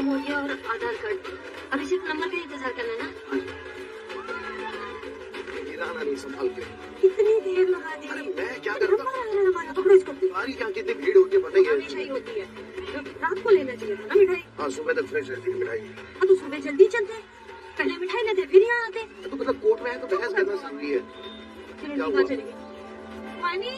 हो गया और आधार कार्ड। अभी सिर्फ नंबर का इंतजार करना है ना? आना नहीं संभाल के। कितनी देर लगा दी। अरे मैं क्या करता? पकड़ो इसको। तुम्हारी क्या कितनी भीड़ होती है पता ही है। हमेशा ही होती है। रात को लेना चाहिए था ना मिठाई। हाँ सुबह तक फ्रेश रहती है मिठाई। हाँ तो सुबह जल्दी चलते, पहले मिठाई लेते फिर यहाँ आते। तो मतलब कोर्ट में है तो बहस करना जरूरी है। क्या हुआ? चलिए वानी।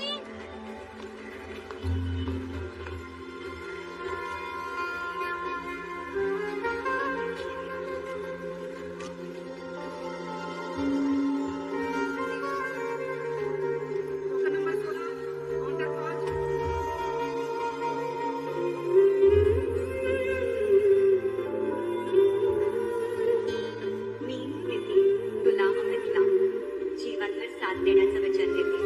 देण्याचं वचन देते.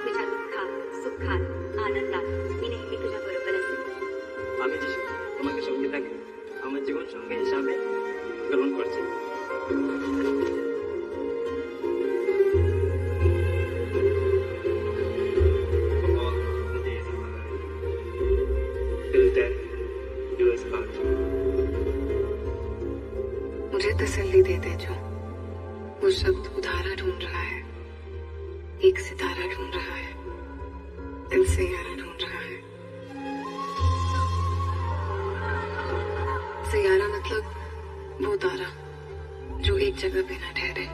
तुझ्या दुःखात सुखात आनंदात मी नेहमी तुझ्या बरोबर असेल. আমি যে তোমাকে সঙ্গে থাকি আমার জীবন সঙ্গী হিসাবে গ্রহণ করছি. मुझे तसल्ली दे दे जो वो शब्द उधारा ढूंढ रहा है, एक सितारा ढूंढ रहा है, दिल से यारा ढूंढ रहा है. सैयारा मतलब वो तारा जो एक जगह पे ना ठहरे,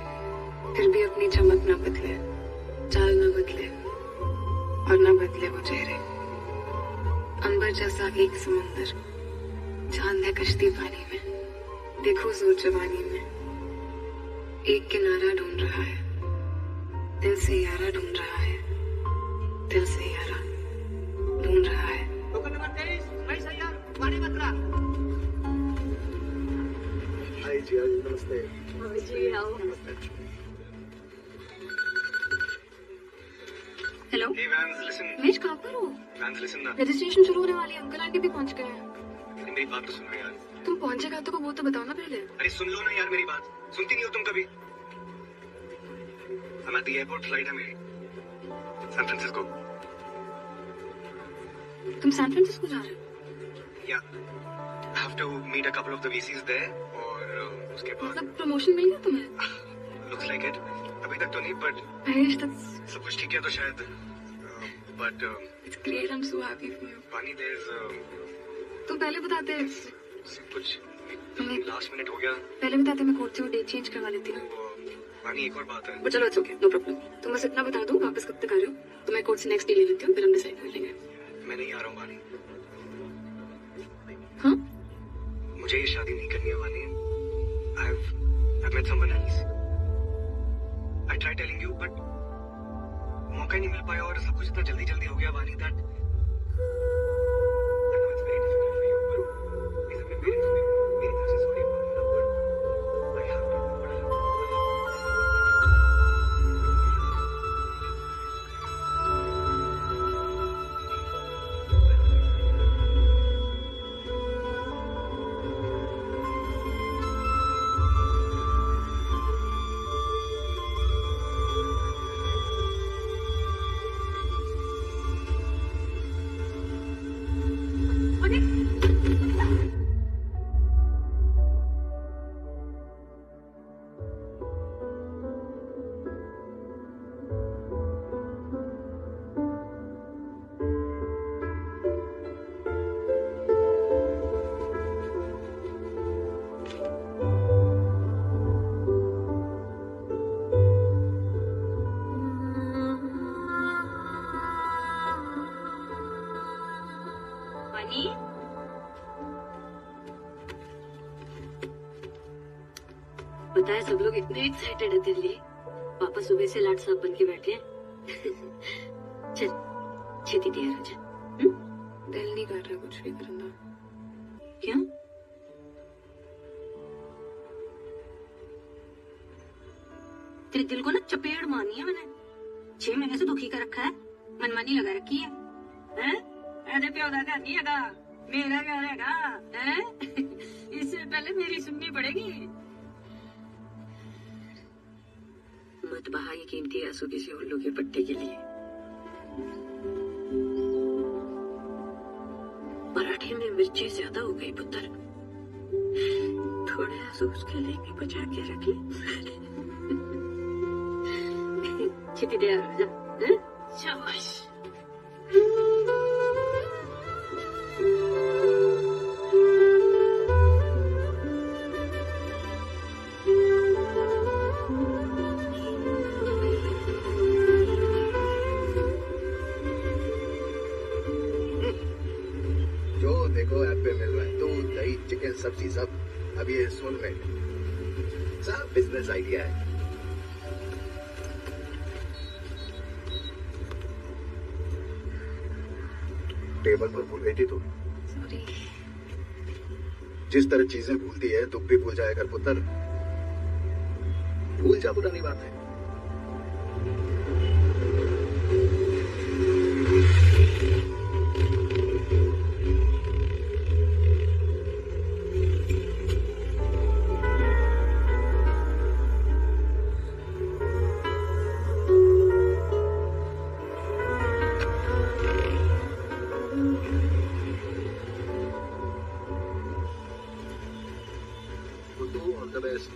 फिर भी अपनी चमक ना बदले, चाल ना बदले और ना बदले वो चेहरे. अंबर जैसा एक समुंदर, चांद है कश्ती पानी में, देखो जोर जवानी में. एक किनारा ढूंढ रहा है, दिल से यारा ढूंढ रहा है, दिल से यारा ढूंढ रहा है. टोकन नंबर 23 मैं सैयार वाणी बत्रा. हाय जी नमस्ते. जी आओ. Hello. Hey Vans, listen. Mesh कहाँ पर हो? Vans, listen ना. रजिस्ट्रेशन शुरू होने वाली है, अंकल आंटी भी पहुंच गए हैं. मेरी बात तो सुनो यार. तुम पहुंचे कहाँ तक वो तो बताओ ना पहले. अरे सुन लो ना यार मेरी बात. सुनती नहीं हो तुम कभी. I'm at the airport, flight है मेरी सैन फ्रांसिस्को. तुम सैन फ्रांसिस्को जा रहे हो? Yeah. I have to meet a couple of the VCs there और उसके बाद मतलब प्रमोशन मिल गया तुम्हें? looks like it. अभी तक तो नहीं but महेश that's सब कुछ ठीक है तो शायद but it's great. I'm so happy for you. पानी there's तुम पहले बताते. सब कुछ लास्ट मिनट हो गया. पहले बताते मैं कोर्ट से वो डेट चेंज करवा देती ना. पानी एक और बात है. चलो इट्स ओके, नो प्रॉब्लम. तुम बस इतना बता दो वापस कब तक आ रहे हो, तो मैं कोर्ट से नेक्स्ट डे ले लेती हूँ, फिर हम डिसाइड कर लेंगे. मैं नहीं आ रहा हूँ पानी. हाँ मुझे ये शादी नहीं करनी है वानी. I've met someone else. I tried telling you but मौका ही नहीं मिल पाया और सब कुछ इतना जल्दी जल्दी हो गया वानी that I know it's very difficult for you but please अपने parents को मेरी तरफ से sorry बोल देना but I have to do what I have to do. पता है सब लोग इतने एक्साइटेड है तेरे लिए. पापा सुबह से लाट साहब बन के बैठे हैं. चल छेती तैयार हो जा. दिल नहीं कर रहा कुछ भी करना. क्यों? तेरे दिल को ना चपेट मारनी है मैंने. 6 महीने से दुखी कर रखा है, मनमानी लगा रखी है. ऐसे प्यो का घर नहीं है, मेरा घर है. इससे पहले मेरी सुननी पड़ेगी. मत बहा ये कीमती आंसू किसी उल्लू के पट्टे के लिए. पराठे में मिर्ची ज्यादा हो गई पुत्र. थोड़ा अफसोस के लिए भी बचा के रख ले। छुट्टी दे आ जा, हैं? शाबाश। जो देखो ऐप पे मिल रहा है, दूध दही चिकन सब्जी सब। अब ये सुन में सब बिजनेस आइडिया है। टेबल पर भूल गई थी तू। सॉरी। जिस तरह चीजें भूलती है दुख भी भूल जाया कर पुत्र। भूल जा, पुरानी बात है। All the best.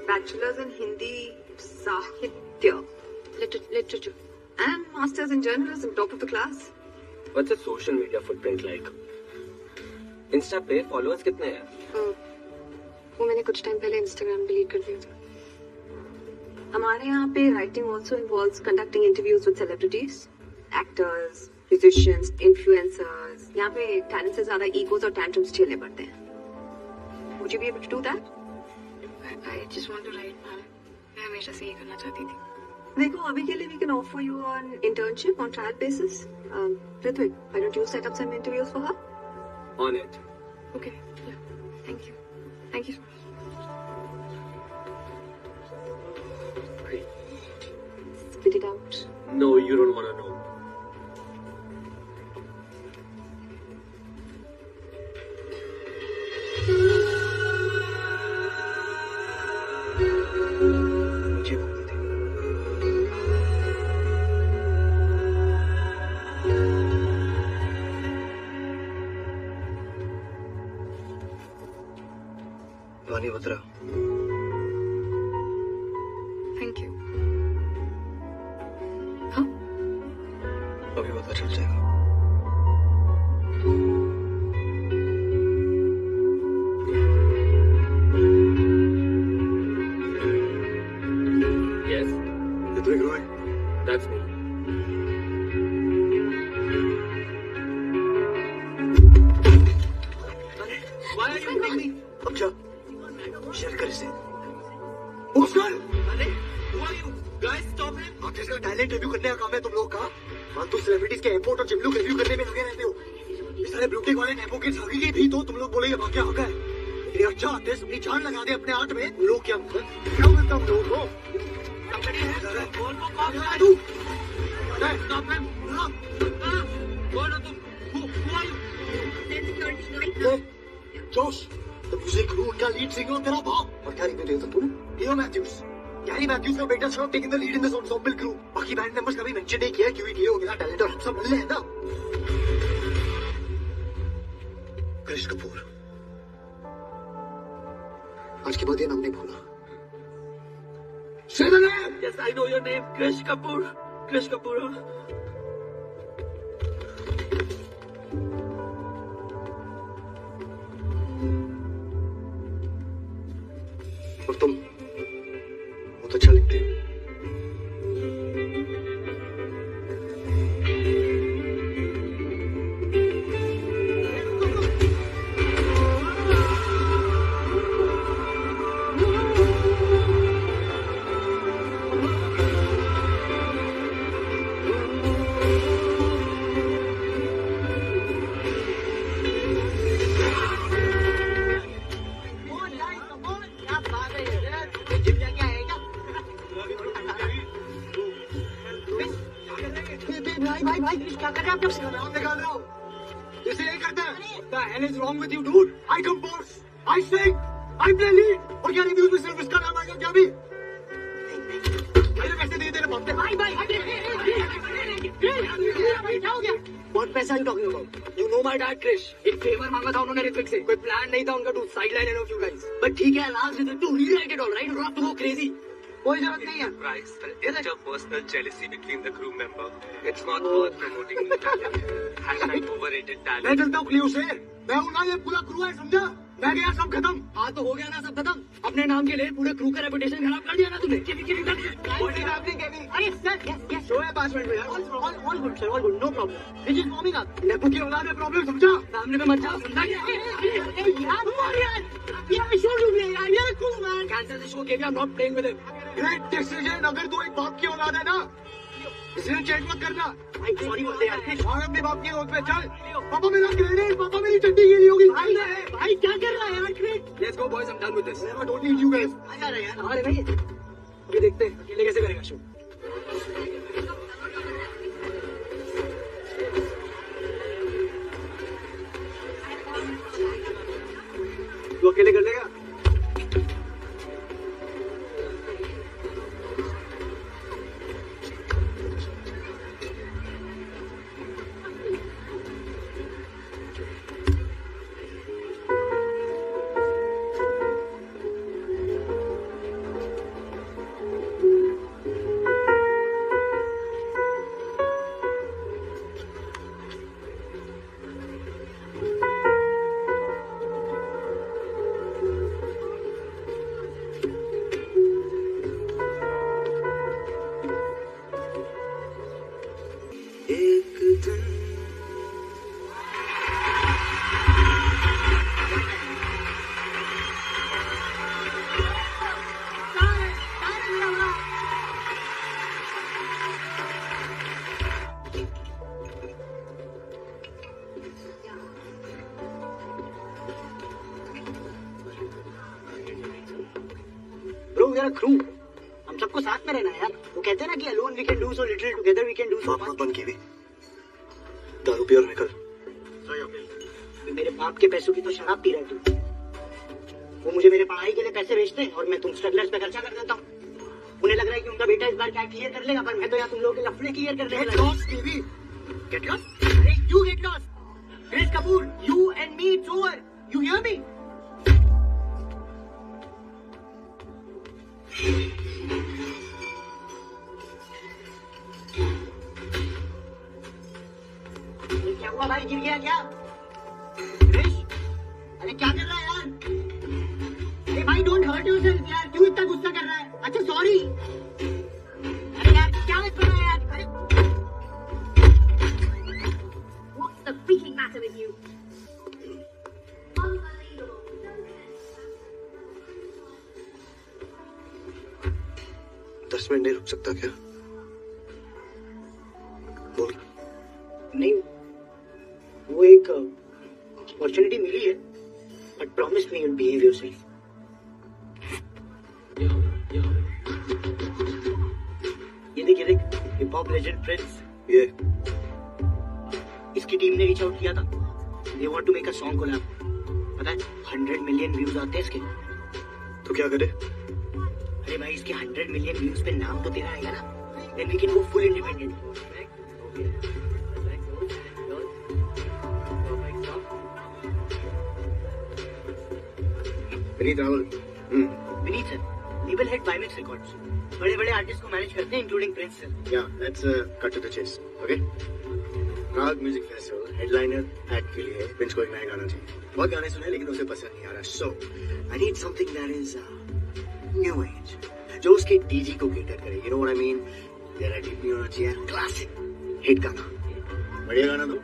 Bachelor's in Hindi Sahitya, literature, and Masters in Journalism, top of the class. What's a social media footprint like? Insta पे followers कितने हैं? वो मैंने कुछ टाइम पहले Instagram डिलीट कर दिया था। हमारे यहाँ पे writing also involves conducting interviews with celebrities, actors, musicians, influencers. यहाँ पे talent से ज़्यादा egos और tantrums झेलने पड़ते हैं। Would you be able to do that? I just want to write, ma'am. मैं हमेशा से ये करना चाहती थी। देखो अभी के लिए we can offer you an internship on trial basis. Ritwik, why don't you set up some interviews for her? On it. Okay. Yeah. Thank you. Thank you so much. Spit it out. No, you don't want to know. मुझे भूलनी थी। वानी Batra, Thank you. अभी पता चल जाएगा। Yes, Ritwik Roy, that's me. Why are you hitting me? अब जा, शेयर कर इसे। उसकर! अरे, who are you? Guys, stop him! आखिर इसका टैलेंट रिव्यू करने का काम है तुम लोग का। फालतू सेलिब्रिटीज के एयरपोर्ट और जिम लुक रिव्यू करने में लगे रहते हो। इस सारे ब्यूटी वाले नेपो किड्स आगे भी तो तुम लोग बोलेंगे वाकया होगा है। लेकिन अच्छा आर्टिस्ट अपनी जान लगा दे अपने आर्ट में। लोग क्या मिलता हूँ लोगों को? Somebody has call for cop. तू Stop him! कौन हो तुम? Who are you? जोश, द म्यूजिक क्रू का लीड सिंगर तेरा बाप। और क्या रिव्यू देता तूने? लियो मैथ्यूज, गैरी मैथ्यूज का बेटा show taking the lead in this ensemble crew. बाकी बैंड मेंबर्स कभी मेंशन नहीं किया क्योंकि ये हो गया टैलेंट और हम सब मिल रहे हैं ना। कृष कपूर, आज के बाद ये नाम नहीं भूलना। Say the name! Yes, I know your name. Krish Kapoor. Krish Kapoor. और तुम बहुत अच्छा लिखते हो। क्या कर रहे हैं आप लोग? नाम निकाल रहा हूँ। इसे यही करते हैं। The hell is wrong with you, dude? I compose, I sing, I play lead. और क्या रिव्यूज में सिर्फ इसका नाम आएगा क्या भी? मैंने पैसे दिए तेरे बाप ने। क्या हो गया? What पैसा you talking about? You know my dad, Krish. एक favor मांगा था उन्होंने ऋत्विक से। कोई plan नहीं था उनका to sideline any of you guys. But ठीक है, last Ritwik to rewrite it all, right? You don't have to go crazy. कोई जरूरत नहीं है। Price, the interpersonal jealousy between the crew member. It's not worth promoting new talent. Hashtag overrated talent. मैं चलता हूँ Clio से। मैं हूँ ना, ये पूरा क्रू है, समझा? मैं गया, सब खत्म। हाँ तो हो गया ना सब खत्म। अपने नाम के लिए पूरे क्रू का रेपुटेशन खराब कर दिया ना तूने। What is happening, Kevin? अरे सर, yes, Show है 5 मिनट में यार। all good, sir, all good, no problem. We're just warming up. Nepo की औलाद है प्रॉब्लम, समझा? सामने पे मत जाओ, समझा क्या? यार, show you me, यार, you're a cool man. Cancel the show, Kevin. I'm not playing with him. Great decision. अगर तू एक बाप की औलाद है ना, इसलिए चेक मत करना। Sorry बोलते यार। और अपने बाप की रोड पे चल। पापा मेरा ग्रेनेड, पापा मेरी चड्डी गीली होगी। भाई क्या कर रहा है यार? Let's go, boys. I'm done with this. I don't need you guys. आ जा रहा है यार। अरे भाई, अभी देखते हैं अकेले कैसे करेगा शो। तू अकेले कर लेगा? क्रू, हम सबको साथ में रहना है यार। वो कहते हैं ना कि alone we can do so little, together we can do so much. बंद की भी दारू पी और निकल। मेरे बाप के पैसों की तो शराब पी रहे तू। वो मुझे मेरे पढ़ाई के लिए पैसे भेजते हैं और मैं तुम स्ट्रगलर्स पे खर्चा कर देता हूँ। उन्हें लग रहा है कि उनका बेटा इस बार क्या क्लियर कर लेगा, पर मैं तो यहाँ तुम लोगों के लफड़े क्लियर कर देगा। Get lost? अरे you get lost. Chris Kapoor, you and me, it's over. You hear me? क्या हुआ भाई, गिर गया क्या? क्रिश, अरे क्या कर रहा है यार? अरे भाई डोंट हर्ट योरसेल्फ यार, क्यों इतना गुस्सा कर रहा है? अच्छा सॉरी। अरे यार क्या मत कर रहा है यार? अरे What's the freaking matter with you? 10 minute नहीं रुक सकता क्या? बोल। नहीं, वो एक अपॉर्चुनिटी मिली है, but promise me you'll behave yourself. ये देख हिप हॉप लेजेंड प्रिंस, ये इसकी टीम ने रीच आउट किया था। They want to make a song collab. पता है 100 मिलियन व्यूज आते हैं इसके। तो क्या करे? अरे भाई इसके 100 मिलियन व्यूज पे नाम तो तेरा आएगा ना, then we can go full independent. Vineet Rawal. Vineet sir, label head Bimex records, बड़े-बड़े आर्टिस्ट को मैनेज करते हैं including Prince sir. Yeah, let's cut to the chase. Okay? Raag music festival headliner act के लिए प्रिंस को एक नया गाना चाहिए। बहुत गाने सुने लेकिन उसे पसंद नहीं आ रहा। So I need something that is new age, जो उसके डीजी को केटर करे। You know what I mean? तेरा डीपी होना चाहिए क्लासिक हिट गाना, बढ़िया गाना। तो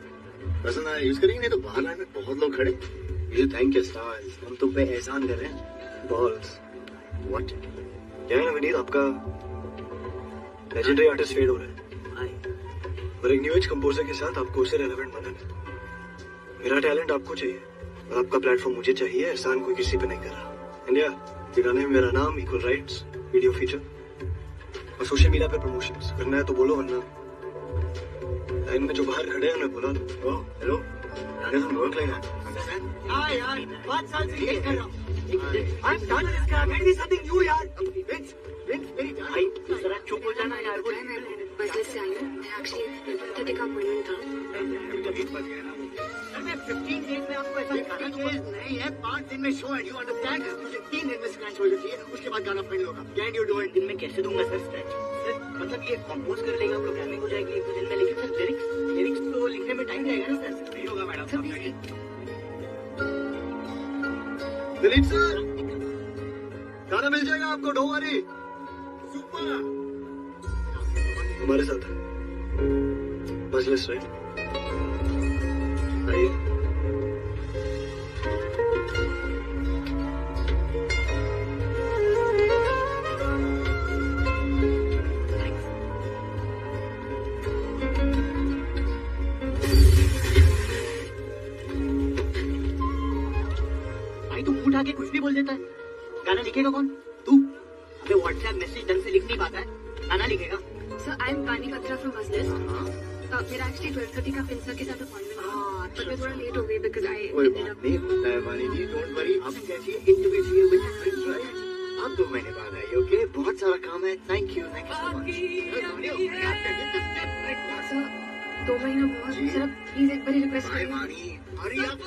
पसंद आया यूज करेंगे, नहीं तो बाहर लाइन में बहुत लोग खड़े। You thank your stars, हम तुम पे एहसान कर रहे हैं। Balls What? क्या है ना विनीत, आपका लेजेंडरी आर्टिस्ट फेड हो रहा है और एक न्यू एज कंपोजर के साथ आपको उसे रेलेवेंट बनाना। मेरा टैलेंट आपको चाहिए और आपका प्लेटफॉर्म मुझे चाहिए। एहसान कोई किसी पे नहीं कर रहा। इंडिया ये गाने में मेरा नाम, इक्वल राइट्स, वीडियो फीचर और सोशल मीडिया पे प्रमोशंस करना है तो बोलो, वरना लाइन में जो बाहर खड़े हैं उन्हें बुला लो। Hello, doesn't work like that. Understand? हाँ यार, 5 साल से वेट कर रहा हूँ। I'm done with this crap. Let me something new यार। Vince, मेरी जान। भाई, तू जरा चुप हो जाना यार। मैं बजले से आई हूँ। मैं एक्चुअली 30 का अपॉइंटमेंट था। मैं 15 डेज में आपको ऐसा दिखाना चाहिए। नहीं है, 5 दिन में शो है, you understand? मुझे 3 दिन में स्क्रैच हो जाती है, उसके बाद गाना फाइनल होगा। Can you do it? दिन में कैसे दूंगा सर स्क्रैच? सर, मतलब ये कंपोज कर लेगा, प्रोग्रामिंग हो जाएगी 1-2 दिन में, लेकिन सर लिरिक्स तो लिखने में टाइम लगेगा ना सर। नहीं होगा मैडम। दिलीप सर, गाना मिल जाएगा आपको, डोंट वरी। सुपर। हमारे साथ मजलिस राइट? आइए। भाई तू उठा के कुछ भी बोल देता है। गाना लिखेगा कौन? तू। अबे व्हाट्सएप मैसेज ढंग से लिख नहीं पाता है, गाना लिखेगा। सर आई एम वानी बत्रा फ्रॉम मजलिस। मेरा एक्चुअली 12:30 का प्रिंस सर के साथ अपॉइंटमेंट था, बट मैं थोड़ा लेट हो गई बिकॉज़ आई कोई बात नहीं होता है वानी जी, डोंट वरी। आप कैसी इंडिविजुअल विद फ्रेंड्स राइट? आप 2 महीने बाद आइए, ओके? बहुत सारा काम है। Thank you so much. Sir 2 महीना बहुत सर प्लीज एक बार रिक्वेस्ट बाय करिए। वानी, हरी अप।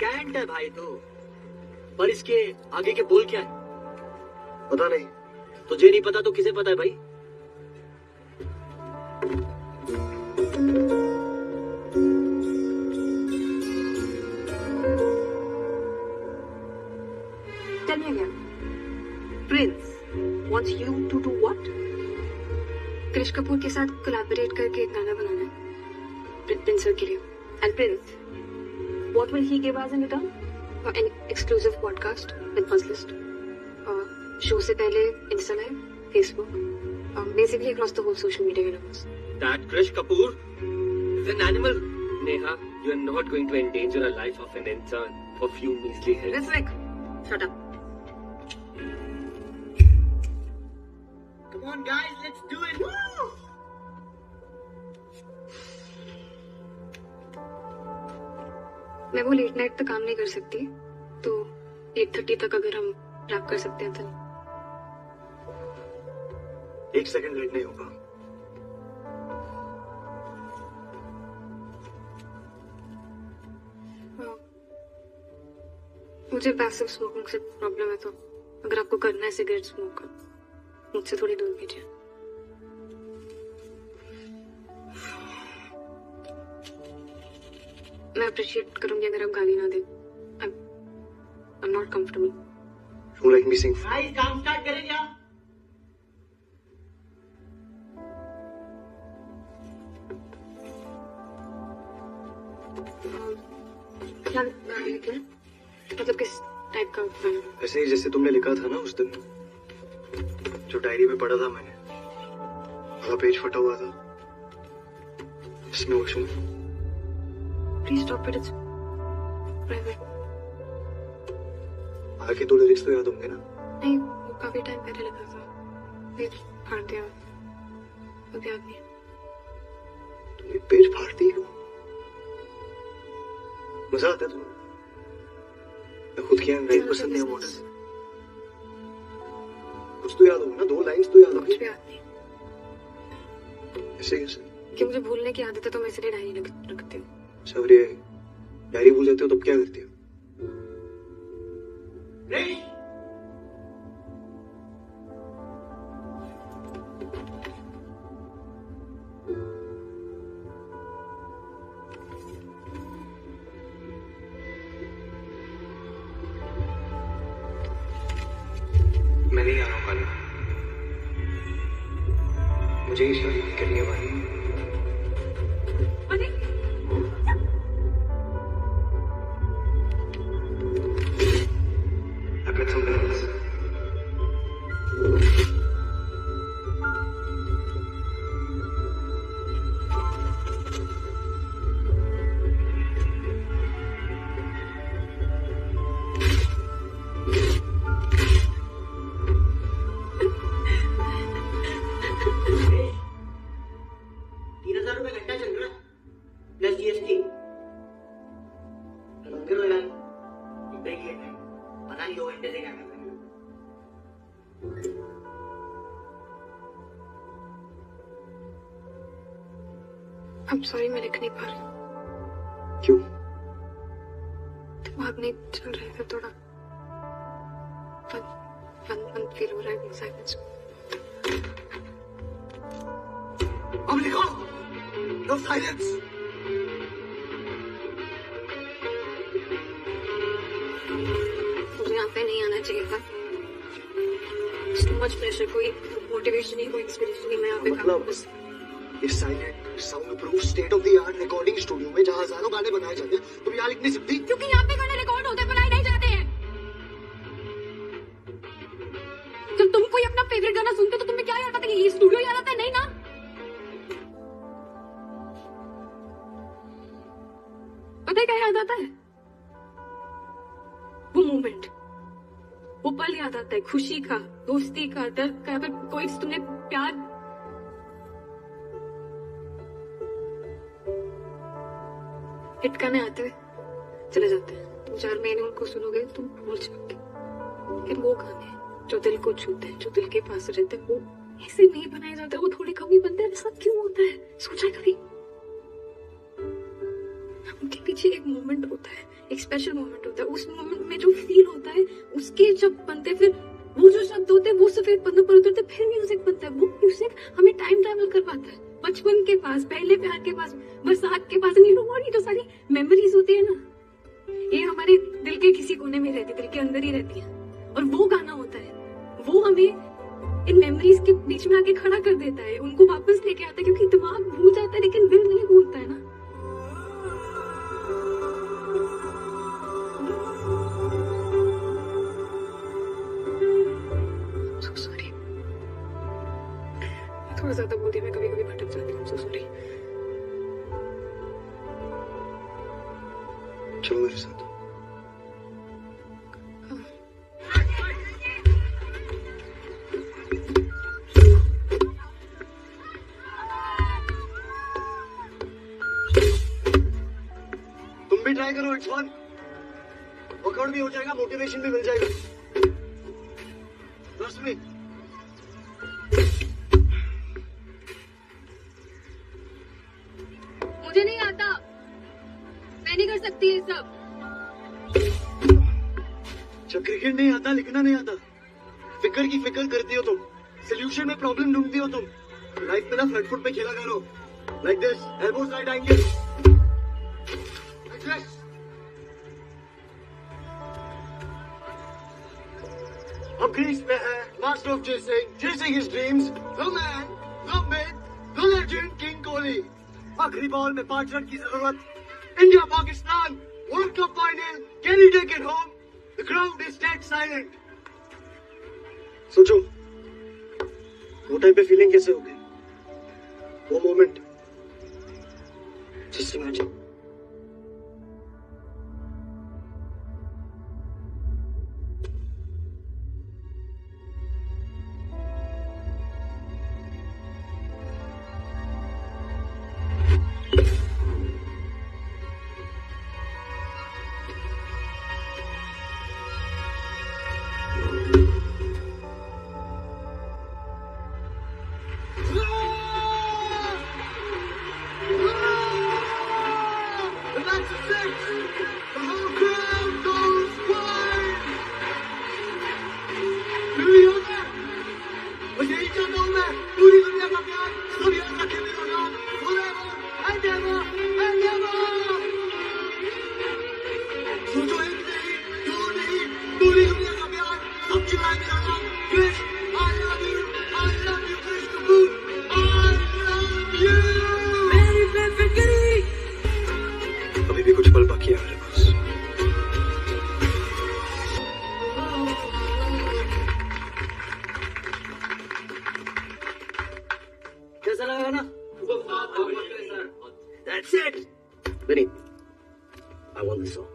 कैंट है भाई तो, पर इसके आगे के बोल क्या है? पता नहीं। तुझे नहीं पता तो किसे पता है भाई? Tell me again. Prince wants you to do what? कृष कपूर के साथ कोलैबोरेट करके एक गाना बनाना है प्रिंस सर के लिए। And Prince, what will he give us in return? An exclusive podcast with Buzzlist. Show से पहले Insta live, Facebook, basically across the whole social media universe. That Krish Kapoor is an animal. Neha, you are not going to endanger the life of an intern for few measly hits. Rizvik, shut up. Come on guys, let's do it. Woo! मैं वो late night तक काम नहीं कर सकती, तो 8:30 तक अगर हम रैप कर सकते हैं तो। 1 सेकंड लेट नहीं होगा। मुझे पैसिव स्मोकिंग से प्रॉब्लम है, तो अगर आपको करना है सिगरेट स्मोक, मुझसे थोड़ी दूर कीजिए। मैं अप्रिशिएट करूंगी अगर आप गाली ना दें। I'm not comfortable. You like me sing? Guys काम स्टार्ट करें क्या? क्या गाना लिखना है? मतलब किस टाइप का गाना? ऐसे ही जैसे तुमने लिखा था ना उस दिन, जो डायरी में पढ़ा था मैंने, आधा पेज फटा हुआ था, इसमें ocean. Please stop it. It's private. आगे 2 लिरिक्स तो याद होंगे ना? नहीं, वो काफी टाइम पहले लिखा था, फिर फाड़ दिया, अब याद नहीं। तुमने पेज फाड़ती हो? मजा आता है तुम्हें? मैं खुद किया नहीं पसंद नहीं मॉडल। कुछ तो याद होगा ना, 2 लाइंस तो याद कुछ होगी। भी याद नहीं। ऐसे कैसे? कि मुझे भूलने की आदत है, तो मैं इसलिए डायरी रखती हूँ। शौर्य, प्यारी भूल जाते हो तब क्या करती हो? मैं नहीं आ रहा हूँ खाली। मुझे ये शादी नहीं करनी है वाली। अरे I've met someone else. ₹3,000 घंटा चल रहा है प्लस जीएसटी। लगा ब्रेक लेते हैं, पता नहीं 2 घंटे से क्या कर रहे हैं। I'm sorry, मैं लिख नहीं पा रही। क्यों? दिमाग नहीं चल रहे थे थोड़ा। बंद फील हो रहा है साइलेंस। अब लिखो। No silence. मुझे यहाँ पे नहीं आना चाहिए था। Too much pressure, कोई मोटिवेशन नहीं, कोई इंस्पिरेशन नहीं। मैं यहाँ पे मतलब बस ये silent sound proof state of the art recording studio में जहाँ हजारों गाने बनाए जाते हैं, तुम यहाँ लिख नहीं सकती? क्योंकि यहाँ पे गाने रिकॉर्ड होते बनाए नहीं जाते हैं। जब तुम कोई अपना फेवरेट गाना सुनते हो तो तुम्हें क्या याद आता है? ये स्टूडियो याद आता है? नहीं ना। पता है क्या याद आता है? वो मोमेंट, वो पल याद आता है, खुशी का, दोस्ती का, दर्द का। अगर कोई तुमने प्यार हिट गाने आते हुए चले जाते हैं, 2-4 महीने उनको सुनोगे तुम भूल जाओगे। लेकिन वो गाने जो दिल को छूते हैं, जो दिल के पास रहते हैं, वो ऐसे नहीं बनाए जाते, वो थोड़े कम ही बनते हैं। ऐसा क्यों होता है? सोचा कभी? उनके पीछे एक मोमेंट होता है, एक स्पेशल मोमेंट होता है। उस मोमेंट में जो फील होता है, उसके जब बनते, फिर वो जो शब्द होते हैं वो सफेद पन्नों पर उतरते, फिर म्यूजिक बनता है। वो म्यूजिक हमें टाइम ट्रैवल करवाता है, बचपन के पास, पहले प्यार के पास, बरसात के पास। नहीं, और ये जो सारी मेमोरीज होती है ना, ये हमारे दिल के किसी कोने में रहती है, दिल के अंदर ही रहती है। और वो गाना होता है, वो हमें इन मेमोरीज के बीच में आके खड़ा कर देता है, उनको वापस लेके आता है। क्योंकि दिमाग भूल जाता है लेकिन दिल नहीं भूलता है ना। So sorry. थोड़ा ज्यादा बोलती मैं कभी कभी भटक जाती हूँ। So sorry. चलो मेरे साथ। तुम भी ट्राई करो, इट्स फन। वर्कआउट भी हो जाएगा, मोटिवेशन भी मिल जाएगा। Trust me. मुझे नहीं आता, मैं नहीं कर सकती ये सब। जब क्रिकेट नहीं आता, लिखना नहीं आता, फिकर की फिक्र करती हो तुम, सोल्यूशन में प्रॉब्लम ढूंढती हो तुम। लाइफ में ना फ्रंट फुट पे खेला करो, like this, elbows right angle, like this. अब ग्रीस में है master of chasing his dreams, the man, the myth, the legend king Kohli. आखिरी बॉल में 5 रन की जरूरत। India Pakistan world cup final, can he take it home? The crowd is dead silent. सोचो वो time पे फीलिंग कैसे होगी, वो मोमेंट। Just imagine. पूरी दुनिया का प्यार सब याद रखे मेरा नाम forever and ever and ever। सोचो एक नहीं दो नहीं पूरी दुनिया का प्यार सब चिल्लाए मेरा नाम कृष। I love you Krish Kapoor. I love you। मेरी बेफिक्री। अभी भी कुछ पल बाकी है मेरे पास। कैसा लगा ना? That's it। Vinny, I want this song.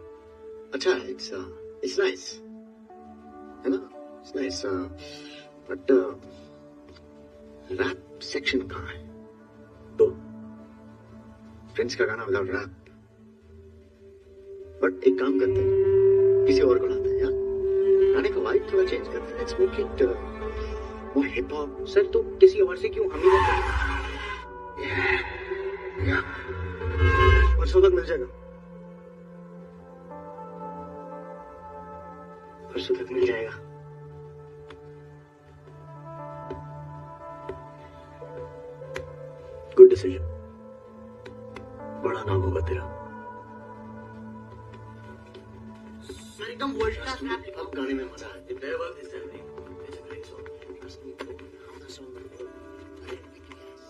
अच्छा है, it's nice, है ना? It's nice, but rap section कहाँ है? तो फ्रेंड्स का गाना without rap। But एक काम करते हैं, किसी और को लाते हैं यार। गाने का वाइब थोड़ा चेंज करते हैं। Let's make it more hip hop। Sir तो किसी और से क्यों हम ही बात करें? Yeah। परसों तक मिल जाएगा। परसों तक मिल जाएगा। Good decision. बड़ा नाम होगा तेरा। सर एकदम वर्ल्ड क्लास रैप लिखा। अब गाने में मजा है। It better work this time, right? It's a great song. Trust me. How the song will work, I didn't make it guess.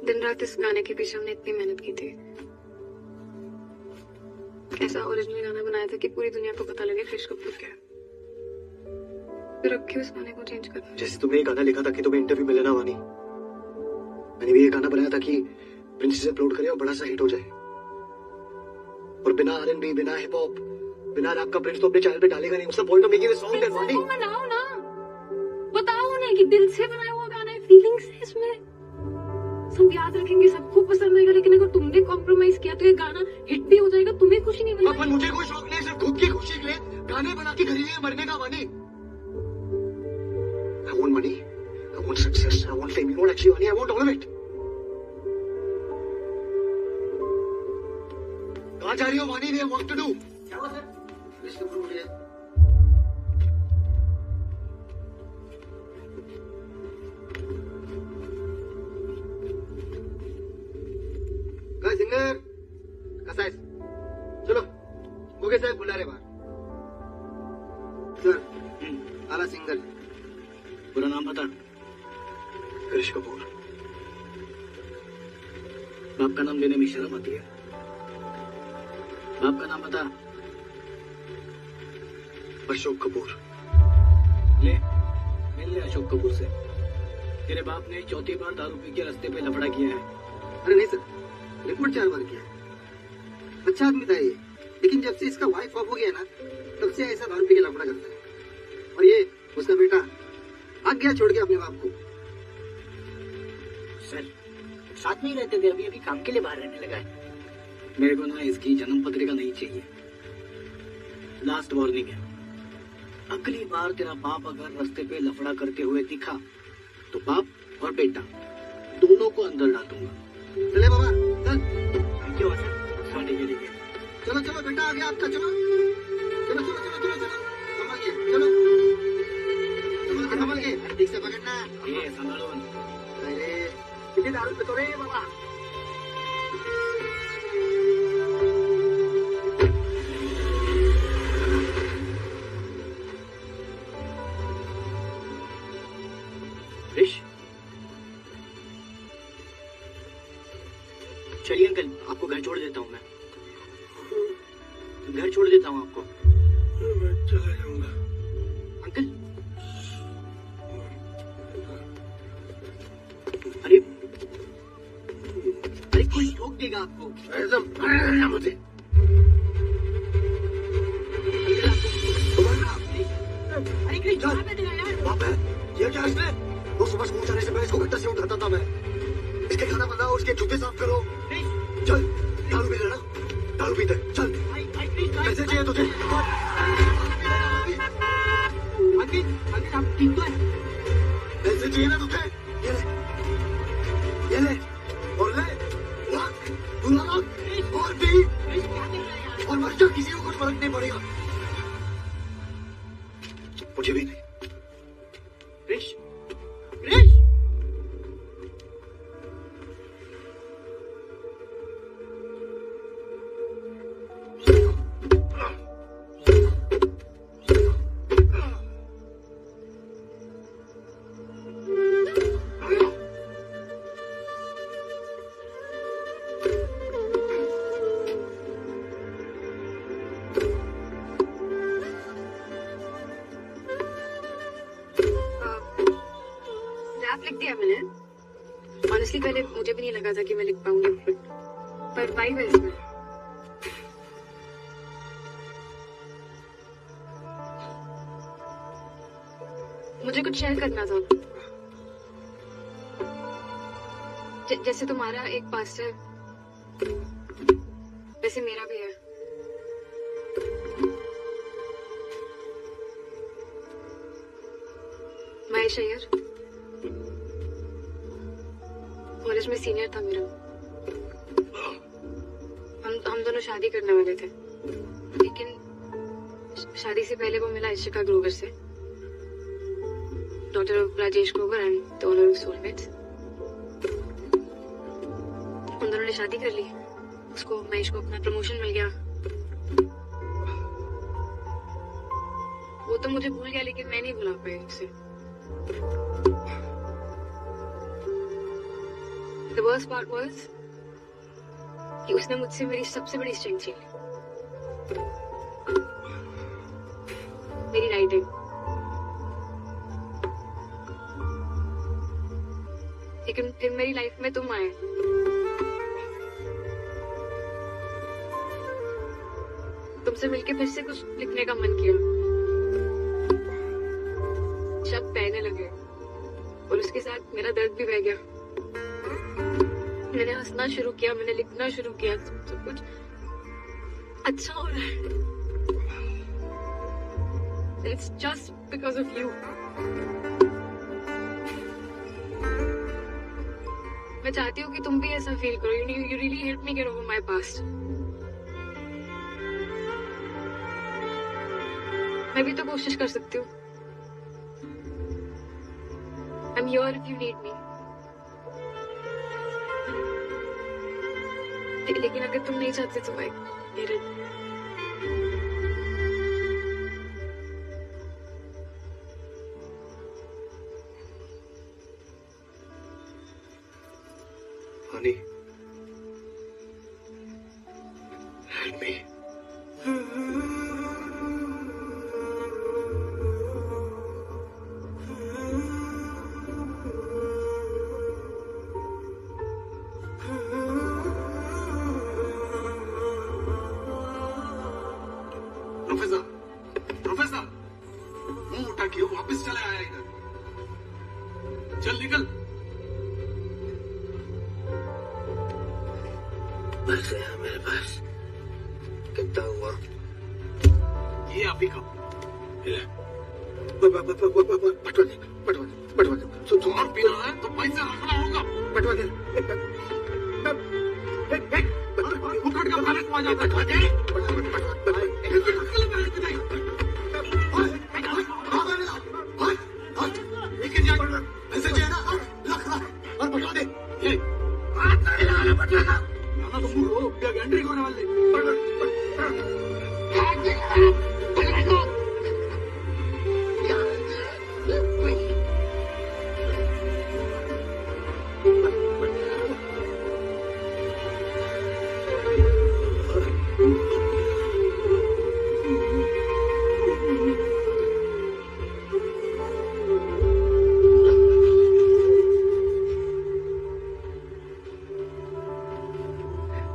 दिन रात इस गाने के पीछे हमने इतनी मेहनत की थी। ऐसा ओरिजिनल गाना बनाया था कि पूरी दुनिया को पता लगे कृष कपूर क्या है। फिर अब क्यों इस गाने को चेंज करना? जैसे तुमने ये गाना लिखा था कि तुम्हें इंटरव्यू मिले ना वानी, मैंने भी ये गाना बनाया था कि प्रिंसेस अपलोड करे और बड़ा सा हिट हो जाए। और बिना R&B, बिना हिप हॉप, बिना रैप का प्रिंस तो अपने चैनल पे डालेगा नहीं। उसका पॉइंट ऑफ मेकिंग सॉन्ग है वानी। मनाओ ना, बताओ उन्हें कि दिल से बनाया हुआ गाना है, फीलिंग्स है इसमें। सब याद रखेंगे, सबको पसंद आएगा। लेकिन अगर तुमने कॉम्प्रोमाइज किया तो ये गाना हिट भी हो जाएगा, तुम्हें खुशी नहीं मिलेगी। अपन मुझे कोई शौक नहीं, सिर्फ खुद की खुशी के लिए गाने बना के खरीदे मरने का वानी। I want money, I want success, I want fame. You know what actually वानी? I want all of it. कहाँ जा रही हो वानी? We have work to do. क्या हुआ सर? कृष कपूर बोलिए। काय सिंगर कसा आहेस? चलो मुके साहेब बुला रे बाहर। सर आला सिंगर। पूरा नाम बता। कृष कपूर। बाप का नाम लेने में शर्म आती है। बाप का नाम बता। अशोक कपूर। ले मिल ले अशोक कपूर से। तेरे बाप ने चौथी बार दारू पी के रास्ते पे लफड़ा किया है। अरे नहीं सर, रिपोर्ट 4 बार किया है। अच्छा आदमी था ये, लेकिन जब से इसका वाइफ ऑफ हो गया ना, तब से ऐसा दारू पी के लफड़ा करता है। और ये उसका बेटा भाग गया छोड़ के अपने बाप को। सर साथ में ही रहते थे, अभी काम के लिए बाहर रहने लगा है। मेरे को ना इसकी जन्म पत्रिका नहीं चाहिए। लास्ट वार्निंग है, अगली बार तेरा बाप अगर रास्ते पे लफड़ा करते हुए दिखा तो बाप और बेटा दोनों को अंदर डाल दूंगा। चले बाबा चल। Thank you sir. ठीक है। चलो चलो बेटा आ गया आपका। चलो चलो चलो चलो चलो चलो संभल के चलो, संभल के ठीक से पकड़ना। ये संभालो। अरे कितने दारू पे तो रे बाबा। चलिए अंकल, आपको घर छोड़ देता हूँ मैं। घर छोड़ देता हूँ आपको। मैं चला जाऊंगा। अंकल अरे अरे कोई ठोक देगा आपको। एकदम ना मुझे। अरे कृष्ण चल बाप है ये क्या इसने? वो सुबह स्कूल जाने से पहले इसको गट्टा से उठाता था मैं। इसके खाना बनाओ, उसके जूते साफ करो। चल दारू पी लेना, दारू पीते चल। पैसे चाहिए तुझे? अंकित आप ठीक तो है? पैसे चाहिए ना तुझे? ये ले और ले रख, पूरा रख और पी और मर जा, किसी को कुछ फर्क नहीं पड़ेगा। पहले मुझे भी नहीं लगा था कि मैं लिख पाऊंगी, पर वाइब है इसमें। मुझे कुछ शेयर करना था। जैसे तुम्हारा एक पास्ट है, वैसे मेरा भी है। महेश अय्यर कॉलेज में सीनियर था मेरा। हम दोनों शादी करने वाले थे, लेकिन शादी से पहले वो मिला इशिका ग्रोवर से, daughter of Rajesh Grover and the owner of soulmates. उन दोनों ने शादी कर ली। उसको, महेश को अपना प्रमोशन मिल गया। वो तो मुझे भूल गया, लेकिन मैं नहीं भुला पाई उसे। The worst part was कि उसने मुझसे मेरी सबसे बड़ी स्ट्रेंथ छीन ली, मेरी राइटिंग। लेकिन फिर मेरी लाइफ में तुम आए। तुमसे मिलके फिर से कुछ लिखने का मन किया। शब्द बहने लगे और उसके साथ मेरा दर्द भी बह गया। मैंने हंसना शुरू किया, मैंने लिखना शुरू किया। सब कुछ अच्छा हो रहा है। It's just because of you. मैं चाहती हूँ कि तुम भी ऐसा फील करो। You really helped me get over my past. मैं भी तो कोशिश कर सकती हूँ। I'm here if you need me. लेकिन अगर तुम नहीं चाहते तो मैं मेरे Honey, help me. प्रोफेसर, मुंह उठा के वापस चले आया इधर। चल निकल। पैसे हैं मेरे पास। कितना हुआ? ये अभी का बटवा दे। और पीना है तो पैसे रखना होगा। बटवा दे। फुकट का पैलेस में आ जाता है। बटवा दे। लेकिन यार पैसे जो है ना, रख और बटवा दे। ये ना तो मुझे क्या एंट्री होने वाले।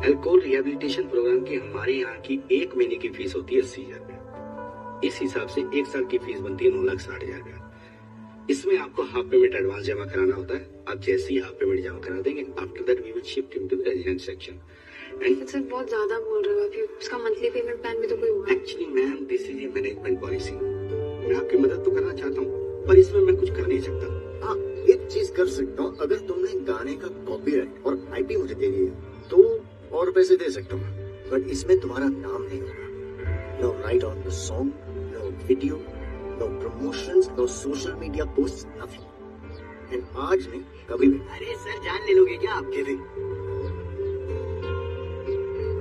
अल्कोहल रिहेबिलिटेशन प्रोग्राम की हमारे यहाँ की 1 महीने की फीस होती है 80,000 रुपया। इस हिसाब से 1 साल की फीस बनती है 9,60,000 रुपया। इसमें आपको हाफ पेमेंट एडवांस जमा कराना होता है। आप जैसे ही हाफ पेमेंट जमा करा देंगे, after that we will shift into the residence section. And sir बहुत ज्यादा बोल रहे हो आप। उसका मंथली पेमेंट प्लान भी तो कोई होगा। Actually ma'am, this is a management policy. मैं आपकी मदद तो करना चाहता हूँ, पर इसमें मैं कुछ कर नहीं सकता। हाँ, एक चीज कर सकता हूँ। अगर तुमने गाने का कॉपीराइट और आईपी मुझे दे दिया तो और पैसे दे सकता हूँ, बट इसमें तुम्हारा नाम नहीं होगा। No write on the song, no video, no promotions, no social media post, nothing. And आज नहीं, कभी भी। अरे सर, जान ले लोगे क्या आप? गिविंग।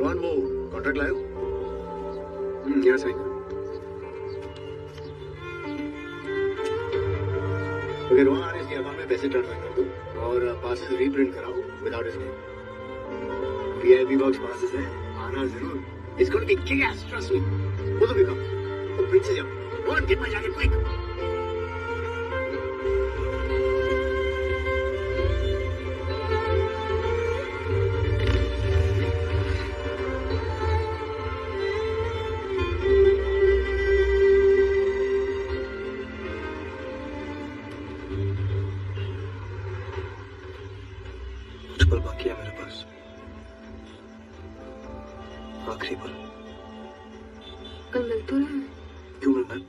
रोहन, वो कॉन्ट्रैक्ट लायो? यहाँ साइन। ओके रोहन, आने इसके अकाउंट में पैसे ट्रांसफर कर दो और पासेस रीप्रिंट कराओ without his name. VIP box passes है, आना जरूर। It's going to be kick-ass, trust me. वो तो भी कम। तो प्रिंट से जाओ। Go on, get my jacket quick. आखिरी पल। कल मिल तो रहे हैं। क्यों मिलना है?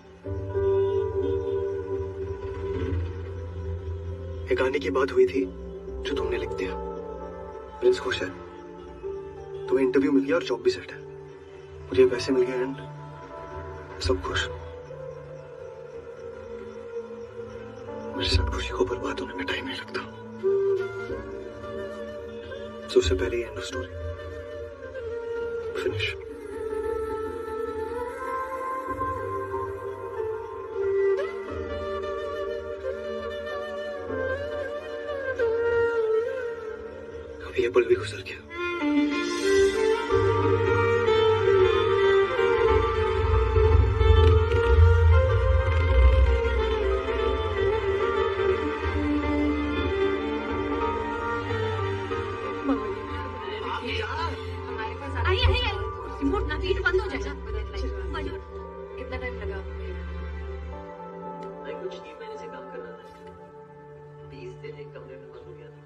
एक गाने की बात हुई थी जो तुमने लिख दिया। प्रिंस खुश है, तुम्हें इंटरव्यू मिल गया और जॉब भी सेट है। मुझे पैसे मिल गए एंड सब खुश। मेरे साथ खुशी को बर्बाद होने में टाइम नहीं लगता। तो उससे पहले एंड ऑफ स्टोरी, फिनिश। अभी ये पल भी गुजर गया। रिमोट ना फीड बंद हो जाएगा। कितना टाइम लगा आपको? मैं कुछ 3 महीने से काम कर रहा था। 20 दिन एक कमरे में बंद हो गया था।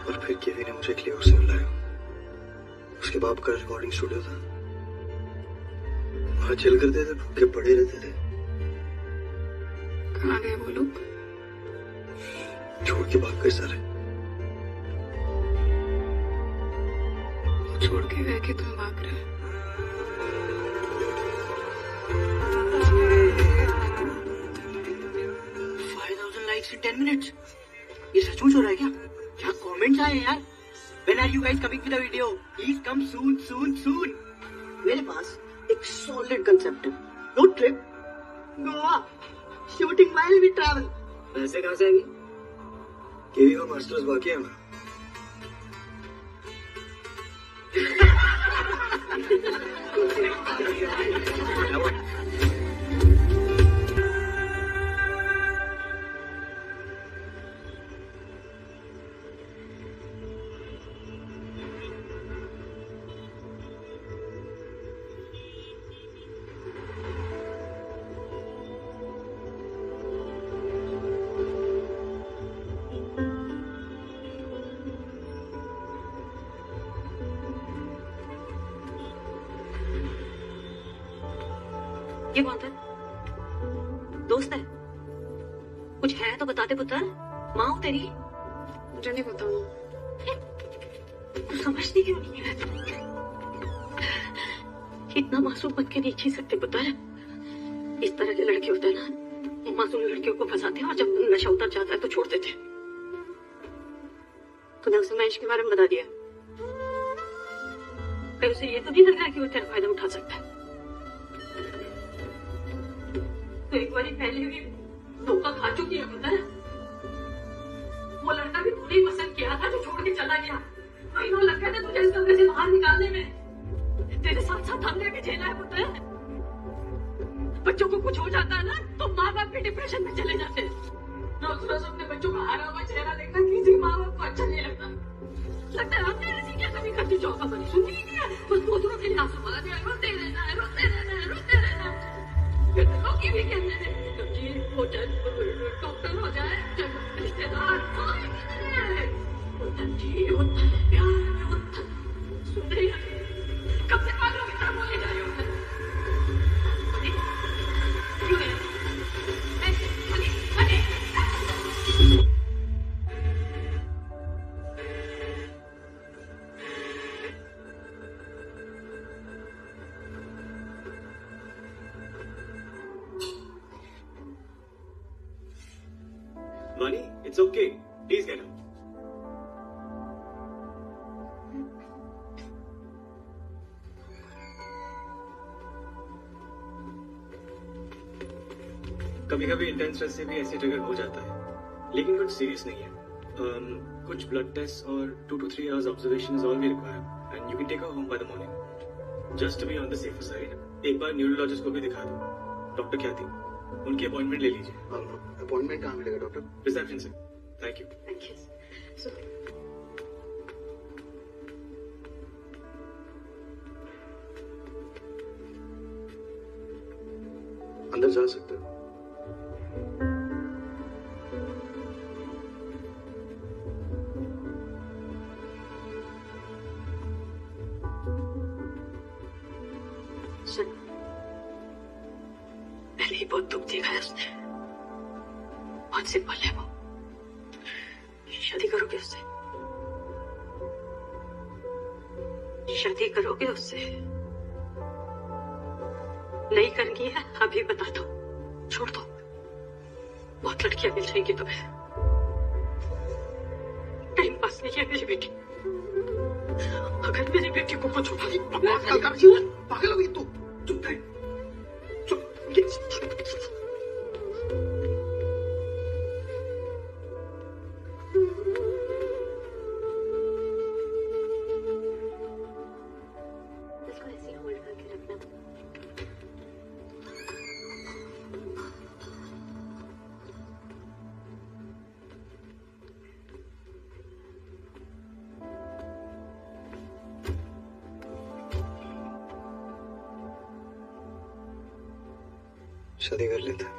और फिर केवी ने मुझे क्लियर से बुलाया। उसके बाप का रिकॉर्डिंग स्टूडियो था। वहां चिल करते थे, भूखे पड़े रहते थे। कहाँ गए वो लोग? छोड़ के भाग गए सारे। छोड़ के गए कि तुम भाग रहे? लाइक्स इन 10 मिनट्स। ये सचमुच हो रहा है क्या? क्या कमेंट्स आए यार? When are you guys coming with the video? Please come soon, soon, soon. मेरे पास एक सॉलिड कंसेप्ट है। Road trip, Goa, shooting while we travel. पैसे कहाँ से आएंगे? केवी का मास्टर्स बाकी है हमारा। ये कौन था? दोस्त है? कुछ है तो बता दे पुत्र। माँ हूँ तेरी। मुझे नहीं पता। तू समझती क्यों नहीं है? इतना मासूम बन के नहीं जी सकते पुत्र। इस तरह के लड़के होते हैं ना, मासूम लड़कियों को फंसाते हैं और जब नशा उतर जाता है तो छोड़ देते हैं। तूने उसे महेश के बारे में बता दिया? कहीं उसे ये तो नहीं लग रहा कि वो तेरा फायदा उठा सकता है? तो एक बार पहले भी धोखा खा चुकी है पता है? वो लड़का भी तूने ही पसंद किया था जो छोड़ के चला गया। महीनों लग गए थे तुझे इस कमरे से बाहर निकालने में। तेरे साथ साथ हमने भी झेला है पुत्र। बच्चों को कुछ हो जाता है ना तो माँ बाप भी डिप्रेशन में चले जाते हैं। रोज रोज अपने बच्चों का हारा हुआ चेहरा देखना किसी माँ बाप को अच्छा नहीं लगता है हमने ऐसी क्या कभी करती जो कभी सुनी ही नहीं है। बस दूसरों के लिए आंसू बहा दिया। रोते रहना है, रोते रहना है, रोते रहना है। लोग ये भी कहते हैं कि वो डॉक्टर हो जाए, रिश्तेदार कोई भी नहीं है। होता है, होता है, प्यार में होता है। सुन रही है? कब से पागलों की तरह बोले जा रहे हो? क्यों है? Money? It's okay. Please get up. कभी कभी इंटेंस स्ट्रेस से भी ऐसी ट्रिगर हो जाता है, लेकिन कुछ सीरियस नहीं है। कुछ ब्लड टेस्ट और 2 to 3 hours observation is all we require and you can take her home by the morning just to be on the safer side. एक बार न्यूरोलॉजिस्ट को भी दिखा दो। डॉक्टर क्या थी, उनकी अपॉइंटमेंट ले लीजिए। अपॉइंटमेंट कहाँ मिलेगा डॉक्टर? रिसेप्शन से। Thank you. Thank you. So, अंदर जा सकते हो। सुन, पहले ही बहुत दुख देखा है उसने। बहुत सिंपल है वो। शादी करोगे उससे? शादी करोगे उससे? नहीं करनी है अभी बता दो, छोड़ दो। बहुत लड़कियां मिल जाएंगी तुम्हें। टाइम पास नहीं है मेरी बेटी। अगर मेरी बेटी को कुछ होता है पागल हो गई तू? चुप रह। इसको ऐसे होल्ड करके रखना। शादी कर लेते हैं।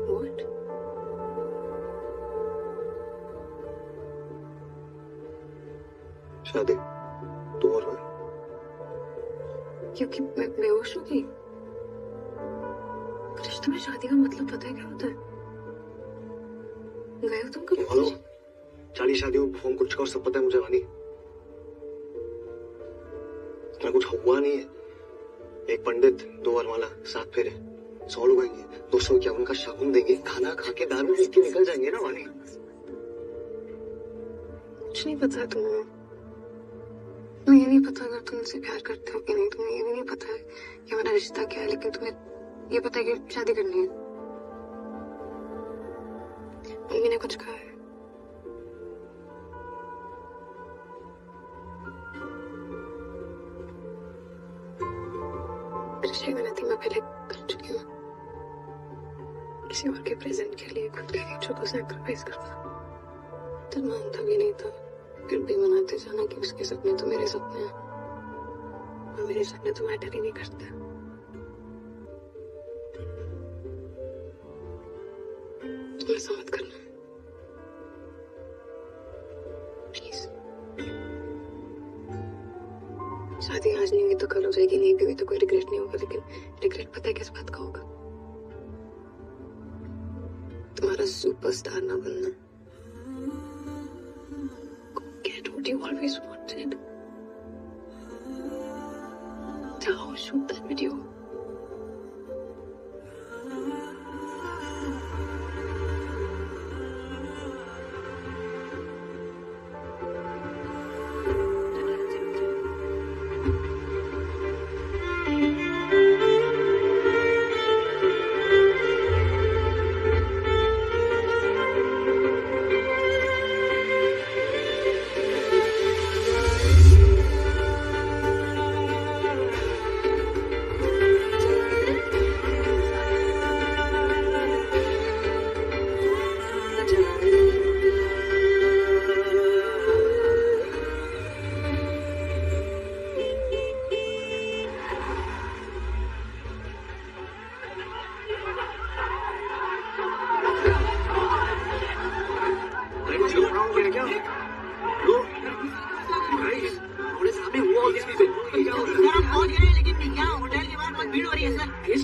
What? शादी तू और मैं। क्योंकि मैं बेहोश हो गई। रिश्ते में शादी का मतलब पता है क्या होता है? गए हो तुम कभी? हेलो, 40 शादियों फोन कुछ और सब पता है मुझे वानी। इतना कुछ हुआ नहीं है। एक पंडित, 2 वरमाला, 7 फेरे, 100 लोग आएंगे, 251 का शगुन देंगे, खाना खा के दारू पी के निकल जाएंगे ना वानी। कुछ नहीं पता है तुम्हें। तुम्हें ये नहीं पता अगर तुम मुझसे प्यार करते हो कि नहीं। तुम्हें ये भी नहीं पता है कि हमारा रिश्ता क्या है, लेकिन तुम्हें ये पता है कि शादी करनी है। मम्मी ने कुछ कहा है? रिश्ते में रहती मैं पहले कर चुकी हूँ। किसी और के प्रेजेंट के लिए खुद के फ्यूचर को सैक्रिफाइस करना। दिल मानता भी नहीं था, फिर भी मनाते जाना कि उसके सपने तो मेरे सपने हैं और मेरे सपने तो मैटर ही नहीं करते। तुम ऐसा मत करना प्लीज। शादी आज नहीं हुई तो कल हो जाएगी, नहीं भी हुई तो कोई रिग्रेट नहीं होगा, लेकिन रिग्रेट पता है किस बात का होगा? तुम्हारा सुपरस्टार ना बनना। Get what you always wanted. जाओ shoot that video.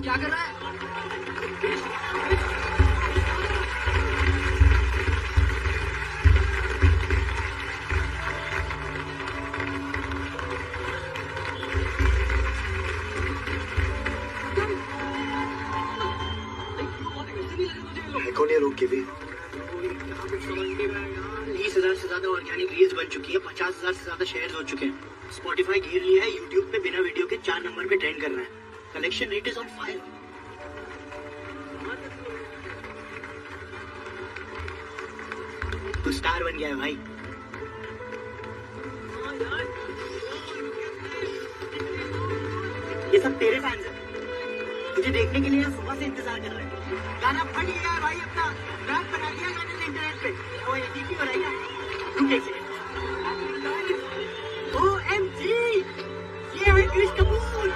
क्या कर रहा है? कौन ये लोग की भी? 20,000 से ज्यादा ऑर्गेनिक रील्स बन चुकी है, 50,000 से ज्यादा शेयर्स हो चुके हैं। स्पॉटिफाई घेर लिया है, यूट्यूब पे बिना वीडियो के 4 नंबर पे ट्रेंड कर रहा है. Collection rate is on fire. तू स्टार बन गया है भाई. ये सब तेरे फैंस हैं. तुझे देखने के लिए सुबह से इंतजार कर रहे हैं. गाना फट गया है भाई अपना. रैप बना दिया गाने ने इंटरनेट पे. वो एटीपी हो रही है. तू कैसे? OMG! ये है Krish Kapoor.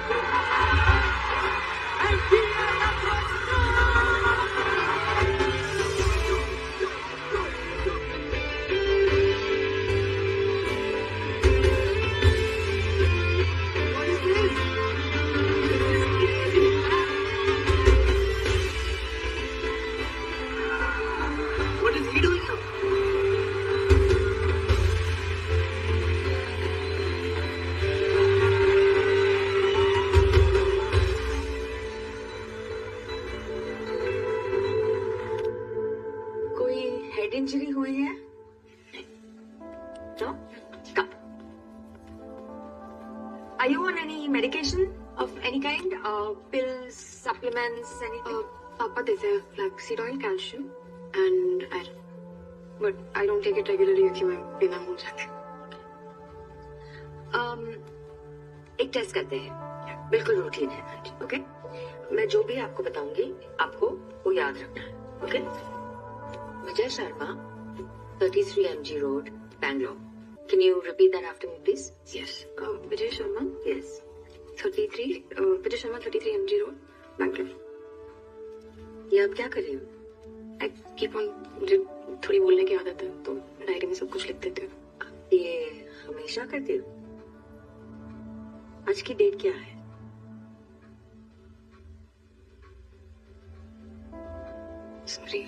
What is he doing now? कोई हेड इंजरी हुई है? No? Stop. Are you on any medication of any kind? Pills, supplements, anything? पापा देते हैं flaxseed oil, calcium and iron, but I don't take it regularly क्योंकि मैं बिना हो जाती. एक टेस्ट करते हैं, बिल्कुल रूटीन है. ओके, मैं जो भी आपको बताऊंगी आपको वो याद रखना है. Okay, Vijay Sharma, 33 MG road, Bangalore. Can you repeat that after me please? Yes, Vijay Sharma. Yes. 33 Vijay Sharma 33 MG road, Bangalore. ये आप क्या कर रही हो? आई कीप ऑन, मुझे थोड़ी बोलने की आदत है तो डायरी में सब कुछ लिख देती हूँ. ये हमेशा करती हो? आज की डेट क्या है? सॉरी,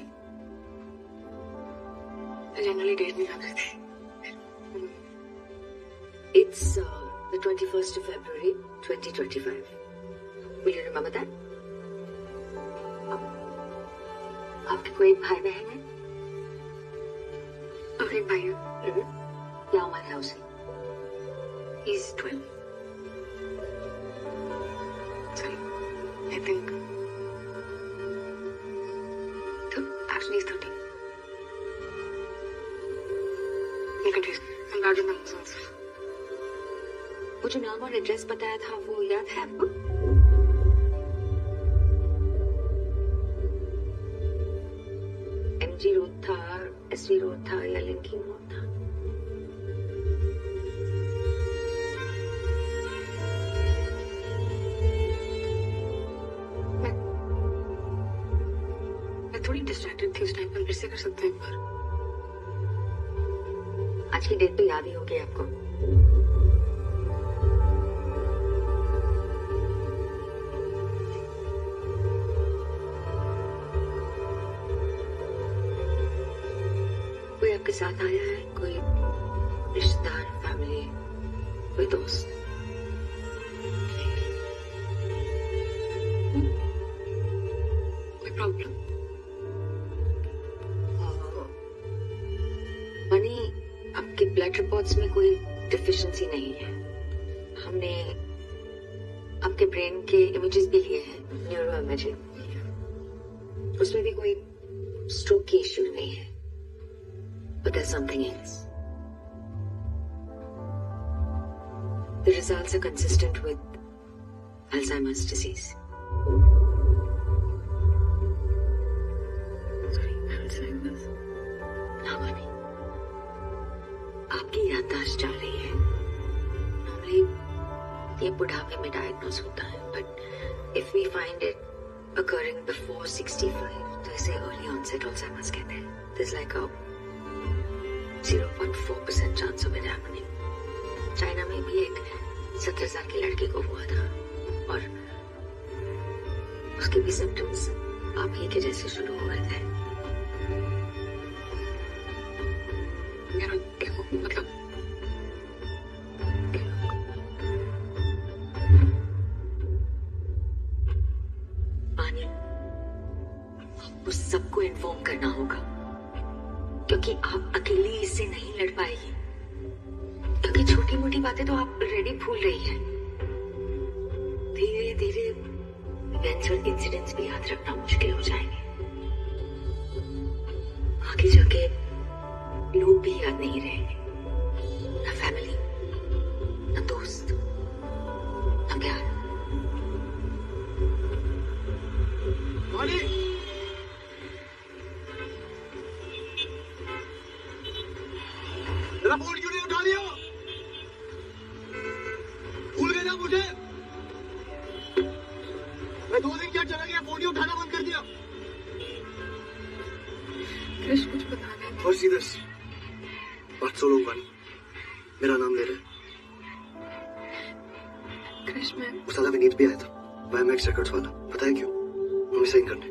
जनरली डेट नहीं याद रहती. It's the 21st of February, 2025. Will you remember that? आपके कोई भाई बहन है? और एक भाई है. क्या उम्र है उसे? He's 12. Sorry, I think. Actually, he's 13. I'm confused. I'm larger than myself. वो जो नाम और एड्रेस बताया था वो याद है आपको? MG रोड था, SV रोड था या लिंकिंग रोड था? मैं थोड़ी डिस्ट्रैक्टेड थी उस टाइम पर. फिर से कर सकते हैं एक बार? आज की डेट तो याद ही होगी आपको. कोई आपके साथ आया है? कोई रिश्तेदार, फैमिली, कोई दोस्त? कोई प्रॉब्लम? मनी, आपके ब्लड रिपोर्ट्स में कोई डिफिशिएंसी नहीं है. हमने आपके ब्रेन के इमेजेस भी लिए हैं, न्यूरो इमेजिंग. उसमें भी कोई स्ट्रोक की इश्यू नहीं है. But there's something else. The results are consistent with Alzheimer's disease. Sorry, Alzheimer's. हाँ मानी, आपकी याददाश्त जा रही है. Normally ये बुढ़ापे में डायग्नोज होता है, but if we find it occurring before 65, तो इसे early onset Alzheimer's कहते हैं. There's like a 0.4% chance of it happening. China में भी एक 17 साल की लड़की को हुआ था और उसके भी सिम्टम्स आप ही के जैसे शुरू हो गए थे. मतलब पानी, आपको सबको इन्फॉर्म करना होगा क्योंकि आप अकेली इससे नहीं लड़ पाएगी. क्योंकि छोटी मोटी बातें तो आप ऑलरेडी भूल रही हैं। धीरे धीरे इवेंट्स और इंसिडेंट्स भी याद रखना मुश्किल हो जाएंगे। आगे जाके लोग भी याद नहीं रहेंगे, ना फैमिली, ना दोस्त, ना प्यार। मेरा फोन क्यों नहीं उठा लिया? भूल गए ना मुझे? मैं 2 दिन क्या चला गया, फोन ही उठाना बंद कर दिया। कृष्ण कुछ बताना है? और सीधे बात सो लोग वाली मेरा नाम ले रहे। कृष्ण मैं उस साला विनीत भी आया था, YMX रिकॉर्ड्स वाला। पता है क्यों? हमें साइन करने।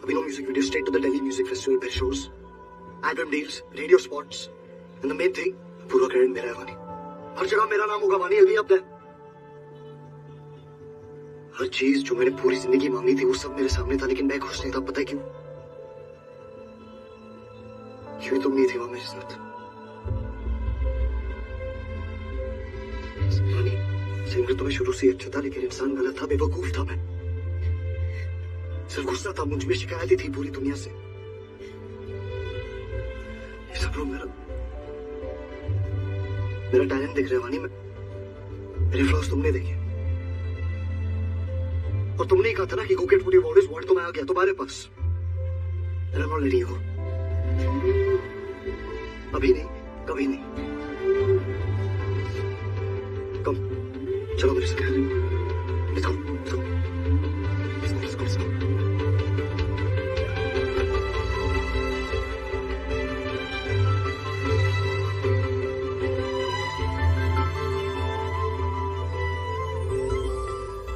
अभी no music video, straight to the Delhi music festival, फिर shows, album deals, radio spots, and the main thing, पूरा क्रेडिट मेरा है वानी। हर जगह मेरा नाम होगा वानी, अभी अब तक हर चीज जो मैंने पूरी जिंदगी मांगी थी वो सब मेरे सामने था, लेकिन मैं खुश नहीं था। पता है क्यों? क्यों तुम नहीं थी वहां मेरे साथ। सिंगर तो मैं शुरू से ही अच्छा था, लेकिन इंसान गलत था, बेवकूफ था मैं। सिर्फ गुस्सा था, मुझ में शिकायतें थी पूरी दुनिया से। ये सब लोग मेरा टैलेंट देख रहे वानी, मेरे फ्लॉज तुमने देखे। और तुमने ही कहा था ना कि गो get what you want is what, तो मैं आ गया तुम्हारे पास। And I'm not letting you go. अभी नहीं, कभी नहीं। कम, चलो मेरे साथ। Let's go, let's go. Let's go, let's go, let's go.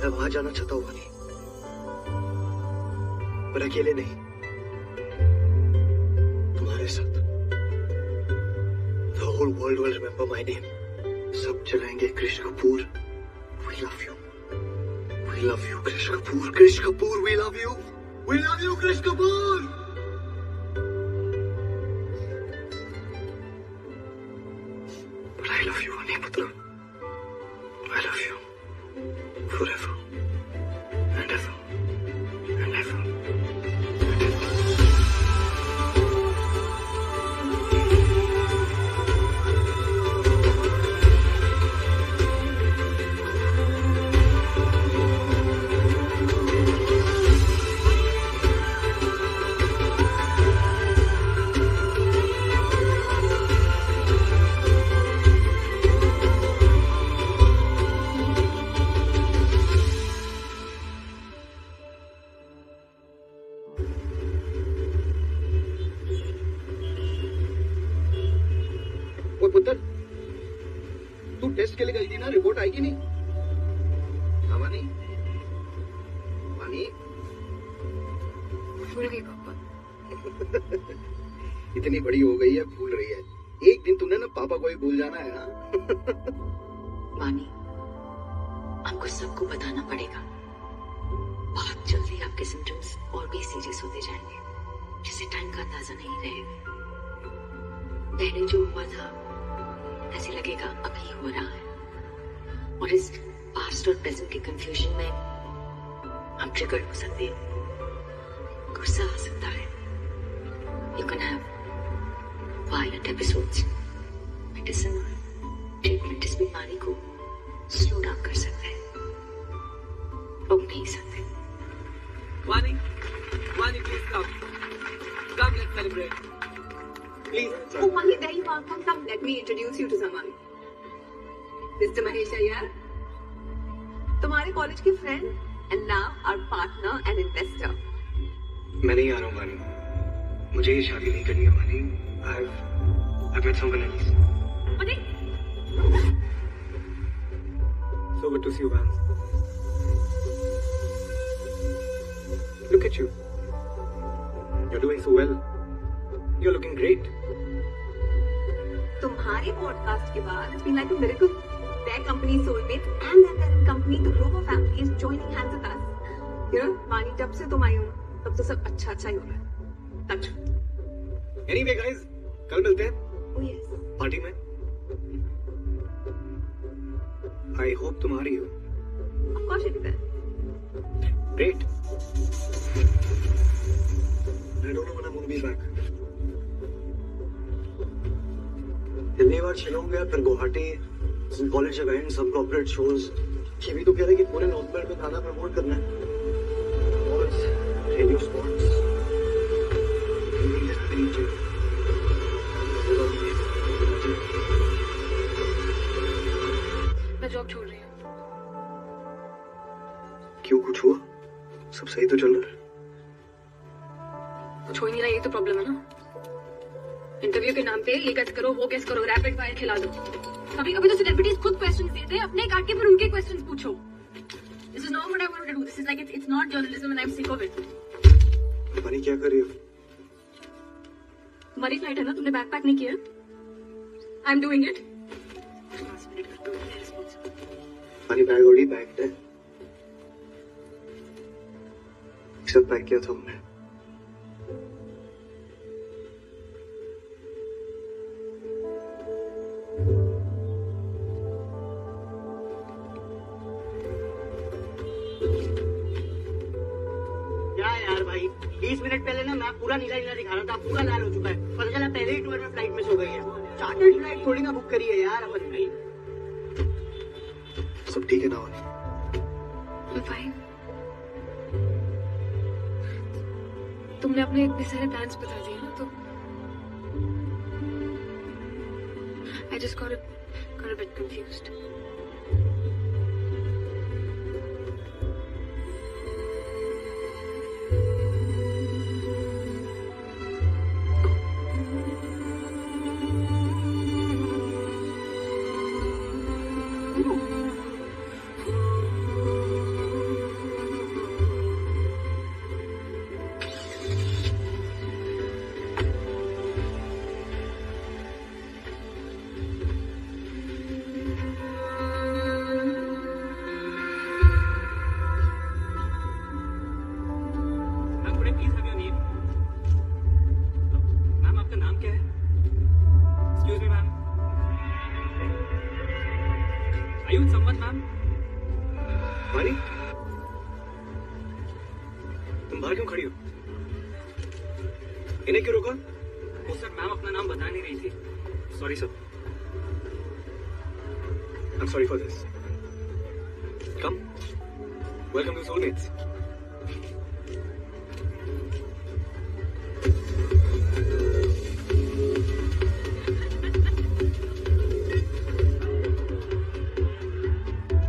मैं वहां जाना चाहता हूँ वानी, पर अकेले नहीं, तुम्हारे साथ। The whole world will remember my name. सब चलाएंगे Krishna Kapoor. We love you. We love you, Krishna Kapoor. Krishna Kapoor, we love you. We love you, Krishna Kapoor. But I love you, वानी पुत्र। I love you forever and ever and ever. पुत्र, तू test के लिए गई थी ना, रिपोर्ट आएगी नहीं? वानी, वानी भूल गई पापा। इतनी बड़ी हो गई है, भूल रही है। एक दिन तूने ना पापा को ही भूल जाना है ना। वानी, आपको सबको बताना पड़ेगा। बहुत जल्दी आपके सिम्टम्स और भी सीरियस होते जाएंगे, जिससे टाइम का अंदाजा नहीं रहेगा। पहले जो हुआ था ऐसे लगेगा अभी हो रहा है, और इस पास्ट और प्रेजेंट के कंफ्यूजन में हम ट्रिगर हो सकते हैं, गुस्सा आ सकता है। You can have violent episodes. Medicine और ट्रीटमेंट इस बीमारी को स्लो डाउन कर सकते हैं, रोक नहीं सकते। वानी, वानी please come, come let's celebrate. Please. Oh, Mani, there you are. Come, let me introduce you to someone. Mr. Mahesh Iyer, तुम्हारे कॉलेज के friend and now our partner and investor. मैं नहीं आ रहा हूँ वानी, मुझे ये शादी नहीं करनी है वानी। I've met someone else. Mani, So good to see you, Vance. Look at you. You're doing so well. You're looking great. तुम्हारे पॉडकास्ट के बाद it's been like a miracle. Their company soulmate and their parent company, the Grover family, is joining hands with us. You know, Mani, जब से तुम आई हो, तब तो सब अच्छा ही हो रहा है। Touch. Anyway, guys, कल मिलते हैं Oh yes. पार्टी में। आई होप तुम आ रही हो. Of course she'll be there. Great. I don't know when I'm going to be back. Delhi बार शिलोंग गया, फिर गुवाहाटी, कॉलेज इवेंट्स, सब कॉर्पोरेट शोज. ये भी तो कह रहे कि पूरे नॉर्थ बेल्ट में गाना प्रमोट करना है. Radio spots. मैं जॉब छोड़ रही हूँ. क्यों, कुछ हुआ? सब सही तो चल रहा है. कुछ हो ही नहीं रहा, यही तो प्रॉब्लम है ना. इंटरव्यू के नाम पे ये गेस करो, वो गेस करो, रैपिड फायर खिला दो. कभी कभी तो सेलिब्रिटीज खुद क्वेश्चंस देते हैं, अपने काट के फिर उनके क्वेश्चंस पूछो. This is not what I wanted to do. This is like it's not journalism and I am sick of it. पानी क्या कर रही हो? हमारी फ्लाइट है ना, तुमने बैग पैक नहीं किया. I am doing it. पानी बैग ऑलरेडी पैक्ड है. सब पैक किया था हमने. क्या यार भाई, 20 मिनट पहले ना मैं पूरा नीला नीला दिखा रहा था, पूरा लाल हो चुका है. पता चला पहले ही टूर में फ्लाइट मिस हो गई है. चार्टर्ड फ्लाइट थोड़ी ना बुक करी है यार अपन भाई. सब ठीक है ना? भाई तुमने अपने इतने सारे प्लान्स बता दिए ना, तो I just got a bit confused. Ma'am आपका नाम क्या है? Excuse me ma'am. Are you with someone, ma'am? मारी, तुम बाहर क्यों खड़ी हो? इन्हें क्यों रोका? वो सर मैम अपना नाम बता नहीं रही थी. Sorry sir. I'm sorry for this. Come. Welcome to Soulmates.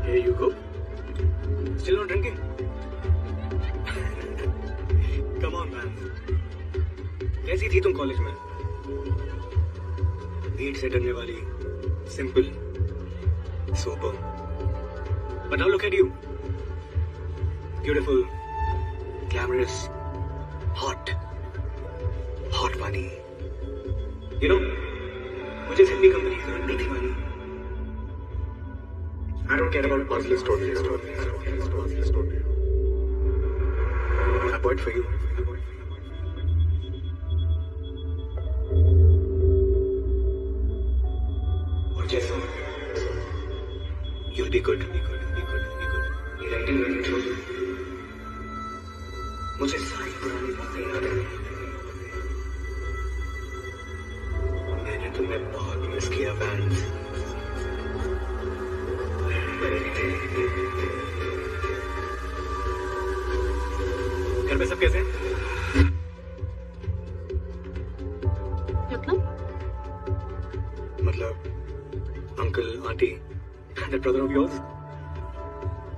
Here you go. Still not drinking? Come on, man. कैसी थी तुम कॉलेज में? भीड़ से डरने वाली, simple, sober. But now look at you. Beautiful, glamorous, hot money. You know, मुझे सिर्फ कंपनीज में नहीं मानी. I don't care about personal stories. I bought for you. और जैसा you'll be good. मेरा इंटरव्यू छोड़. मुझे सारी पुरानी बातें याद है. मैंने तुम्हें बहुत मिस किया बैंड. घर पे सब कैसे हैं? मतलब uncle, aunty, that brother of yours,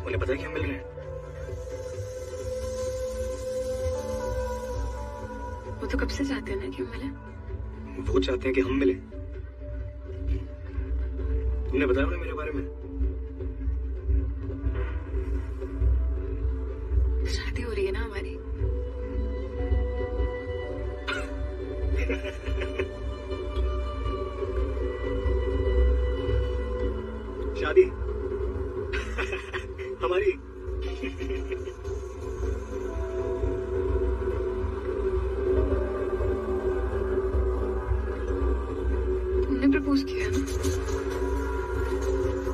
उन्हें पता है कि हम मिल रहे हैं? वो तो कब से चाहते हैं ना कि हम मिले. वो चाहते हैं कि हम मिले. तुमने बताया उन्हें मेरे बारे में? शादी हो रही है ना हमारी. शादी हमारी. तुमने प्रपोज किया ना,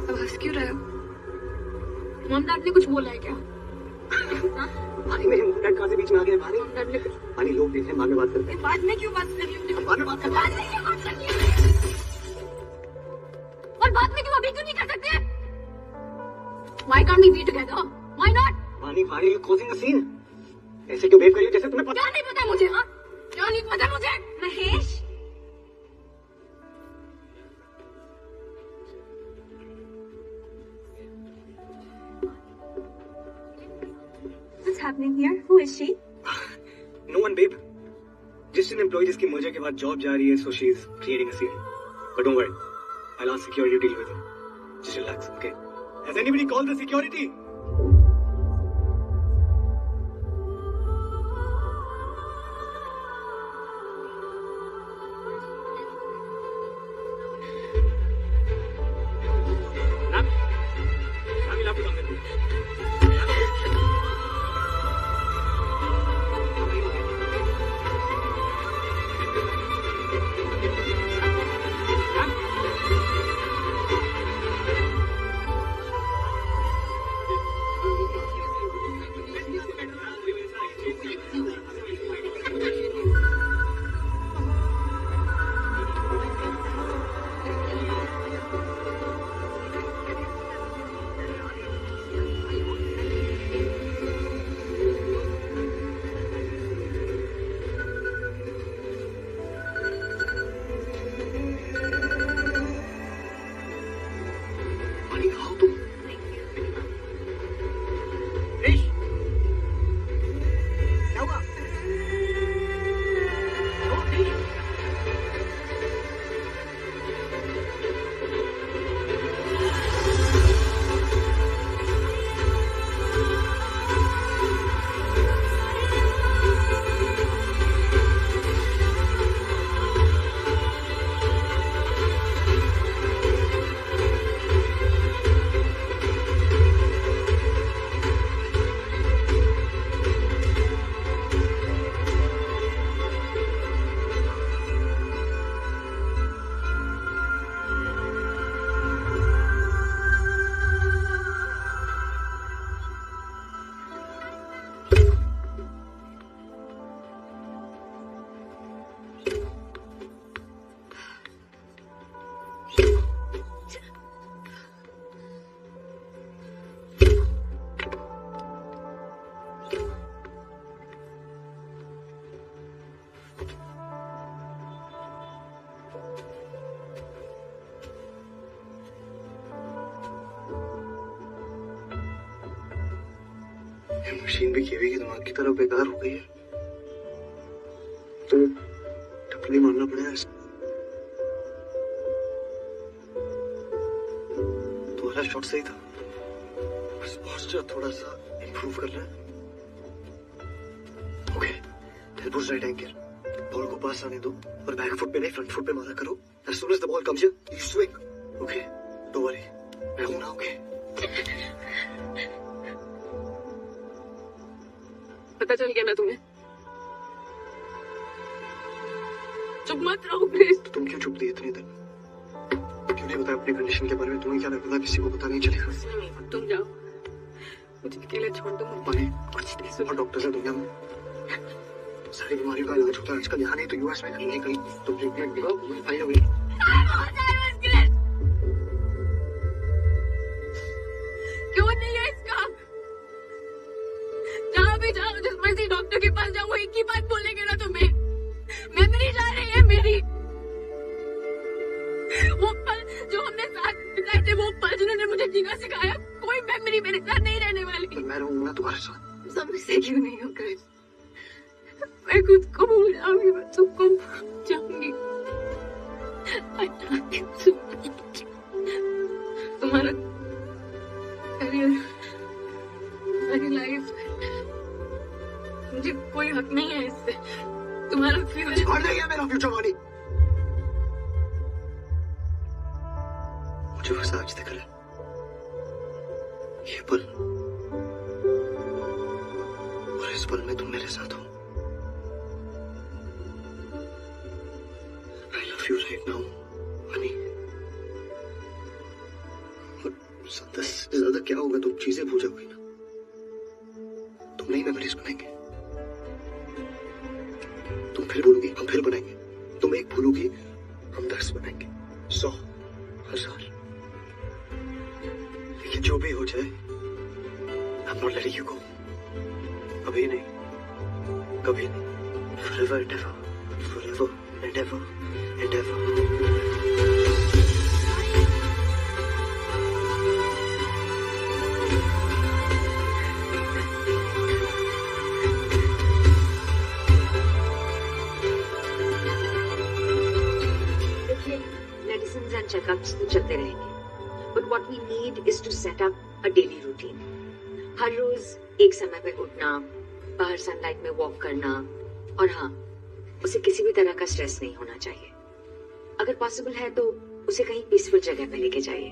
अब हंस क्यों रहे हो? मॉम डैड ने कुछ बोला है क्या? पानी मेरे मुंह डैड कहाँ से बीच में आ गए? पानी मॉम डैड ने कुछ पानी लोग देख रहे हैं, बाद में बात करते हैं। बाद में क्यों बात कर रही हूँ? बाद में बात करते बाद में क्यों बात कर रही हूँ? और बाद में क्यों अभी क्यों नहीं कर सकते? Why can't we be together? Why not? पानी पानी यू कॉजिंग अ सीन। ऐसे क्यों बिहेव कर रही हो जैसे तुम्हें पता? क्या नहीं पता मुझे? हाँ, क्या नहीं पता मुझे? Mahesh, what's happening here? Who is she? No one, babe. Just an employee जिसकी मर्जर के बाद जॉब जा रही है, so she is creating a scene. But don't worry, I'll ask security to deal with her. Just relax, okay? Has anybody called the security? Ma'am, you'll have to come with me. पानी खाओ तुम। क्रिश, क्या हुआ? ओ, क्रिश। ये machine भी केवी के दिमाग की तरह बेकार हो गई है, तो टपली मारना पड़ेगा इसको। तो वाला शॉट सही था, बस पोस्चर थोड़ा सा इंप्रूव कर ले। Okay, push right ankle, ball को पास आने दो और बैक फुट पे नहीं फ्रंट फुट पे मारा करो। As soon as the ball comes here, you swing. Okay, don't worry, मैं हूं ना। ओके, पता चल गया ना तुम्हें? चुप मत रहो क्रिश। तो तुम क्यों चुप थी इतनी देर? क्यों नहीं बताया अपनी कंडीशन के बारे में? तुम्हें क्या लगता किसी को पता नहीं चलेगा? नहीं, तुम जाओ, मुझे अकेले छोड़ दो। पानी, कुछ नहीं सुना। डॉक्टर्स है दुनिया में, सारी बीमारियों का इलाज होता है आजकल। यहाँ नहीं तो यूएस में, कहीं कहीं तो ट्रीटमेंट दिखाओ, फाइन होगी। क्यों नहीं है इसका? जहाँ भी जाओ, जिस मर्जी डॉक्टर के पास जाओ, वो एक ही बात बोलेंगे ना तुम्हें। मेमोरी जा रही है मेरी। वो पल जो हमने साथ बिताए थे, वो पल जिन्होंने मुझे जीना सिखाया, कोई मेमोरी मेरे साथ नहीं रहने वाली। तो मैं रहूंगा तुम्हारे साथ। समझते क्यों नहीं हो क्रिश? मैं खुद को भूल जाऊंगी, मैं सबको भूल जाऊंगी। I love you so much. तुम्हारा करियर, मेरी लाइफ, मुझे कोई हक नहीं है इससे। तुम्हारा फ्यूचर और नहीं है मेरा फ्यूचर वाली। मुझे बस आज तक है ये पल, और इस पल में तुम मेरे साथ हो। I love you right now, honey. और this ज्यादा क्या होगा, तुम चीजें भूल जाओगी ना। तुम नई मेमोरीज बनाएंगे, तुम फिर भूलोगी, हम फिर बनाएंगे। तुम एक भूलोगी, हम 10 बनाएंगे, 100, 1000। लेकिन जो भी हो जाए, I'm not letting you go. अभी नहीं, कभी नहीं, forever and ever, forever and ever and ever. Medicine and checkups तो चलते रहेंगे, but what we need is to set up a daily routine. हर रोज एक समय पे उठना, बाहर सनलाइट में वॉक करना, और हाँ, उसे किसी भी तरह का स्ट्रेस नहीं होना चाहिए। अगर पॉसिबल है तो उसे कहीं पीसफुल जगह पे लेके जाइए,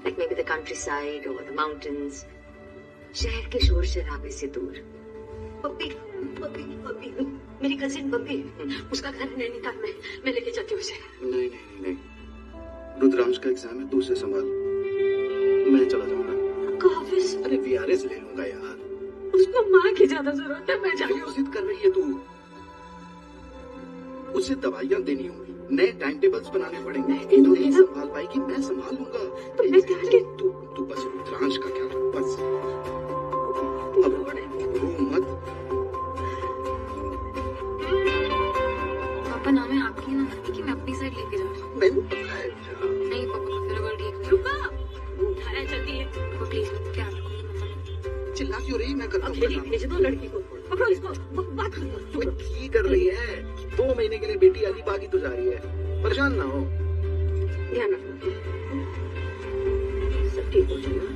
like may be the country side और द माउंटेन्स, शहर के शोर शराबे से दूर। पप्पी पप्पी पप्पी, मेरी कजिन पप्पी, उसका घर है नैनीताल में, मैं लेके जाती हूँ उसे। नहीं नहीं नहीं, रुद्रांश का एग्जाम है, तू उसे संभाल, मैं चला जाऊंगा। ऑफिस? अरे वीआरएस ले लूंगा यार। उसको माँ की ज्यादा जरूरत है, मैं जा रही हूँ। जिद कर रही है तू, उसे दवाइयाँ देनी होंगी, नए टाइम टेबल्स बनाने पड़ेंगे, तू नहीं संभाल पाएगी, मैं संभाल लूंगा। तो मैं क्या ले? तू बस रुद्रांश का ख्याल रख, बस अब रो मत। पापा नाम है आपकी ना मम्मी की, मैं अपनी साइड लेके जा रही हूँ। नहीं पापा, फिर अगर ठीक रुका, उठाया जल्दी है। पापा प्लीज मत, क्या चिल्ला क्यों रही, मैं करता हूँ। अकेली भेज दो लड़की को, पकड़ो इसको, बात करो। ठीक कर रही है, 2 महीने के लिए बेटी अली बागी तो जा रही है, परेशान ना हो। ध्यान रखो, सब ठीक हो जाएगा।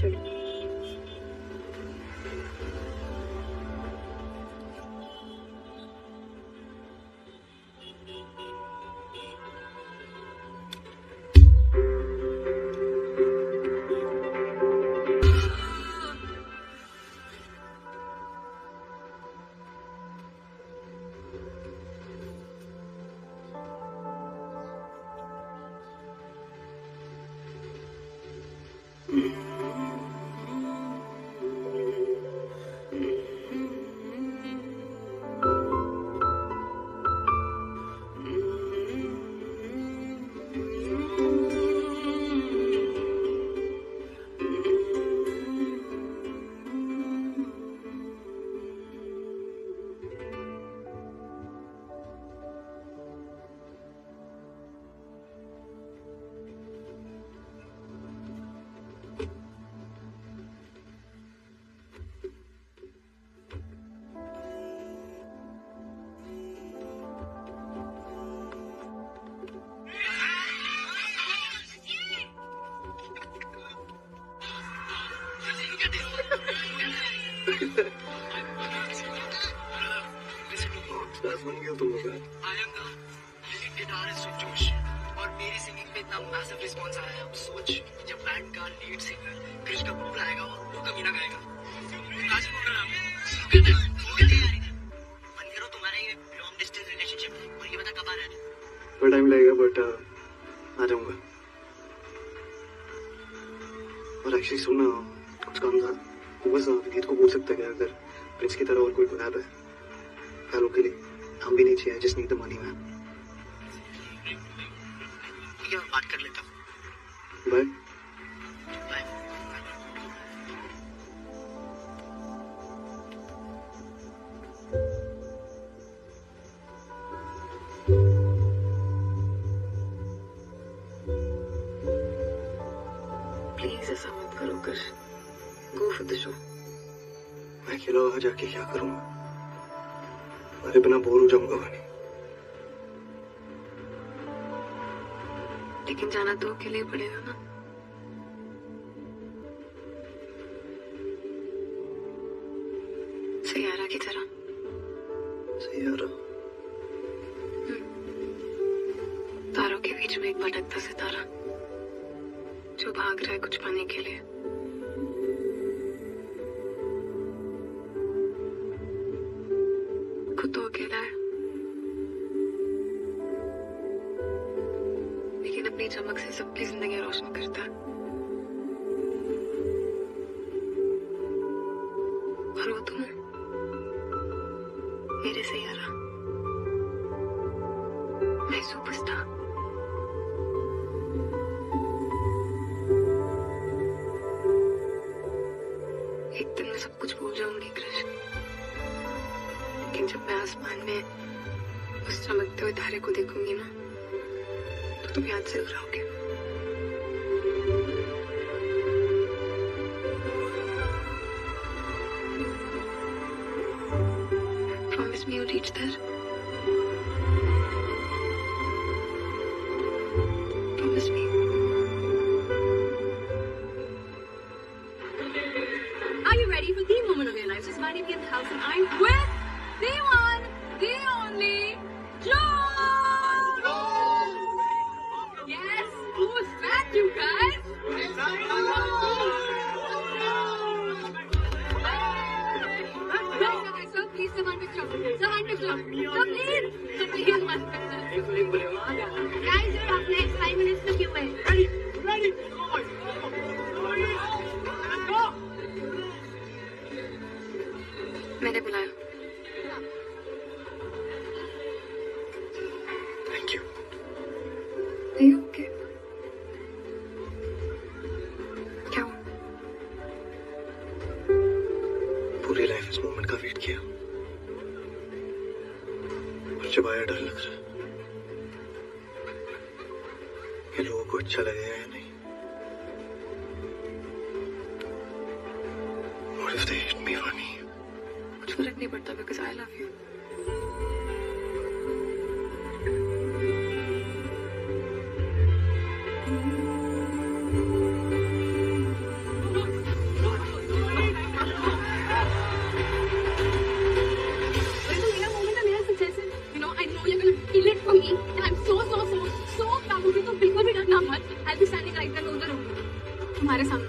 चलो। टाइम लगेगा बट आ जाऊंगा। और एक्चुअली सुनना, कुछ काम था, वो बस गीत को बोल सकता है अगर प्रिंस की तरह और कोई ऐप है हेलो के लिए, हम भी नहीं चाहिए, just need the money man. ठीक है, बात कर लेता हूँ। बाय। प्लीज ऐसा मत करो कर, गो फॉर द शो। मैं अकेला वहां जाके क्या करूंगा, अरे बिना बोर हो जाऊंगा वानी। लेकिन जाना तो अकेले ही पड़ेगा ना। सैयारा की तरह। सैयारा? तारों के बीच में एक भटकता सितारा जो भाग रहा है कुछ पाने के लिए। खुद तो अकेला है, चमक से सबकी जिंदगी रोशन करता है। और वो तुम मेरे से यारा, मैं सुपरस्टार। एक दिन मैं सब कुछ भूल जाऊंगी कृष्ण, लेकिन जब मैं आसमान में उस चमकते हुए तारे को देखूंगी ना, तो तुम याद जरूर आओगे। Promise me you'll reach there. Promise me. Are you ready for the moment of your life? Just might be in the house and I'm with the one, the only, John! Yes! Who's that, you guys? So please, someone picture. Someone picture. So please. So please, one picture. Guys, you're up next. 5 minutes to queue in. Ready? मैंने बुलाया। Thank you. Are you okay? क्या हुआ? पूरी life इस moment का wait किया, और जब आया डर लग रहा है कि लोगों को अच्छा लगेगा या नहीं। What if they hate me, Vani? कुछ फर्क नहीं पड़ता because I love you. तुम्हारे सामने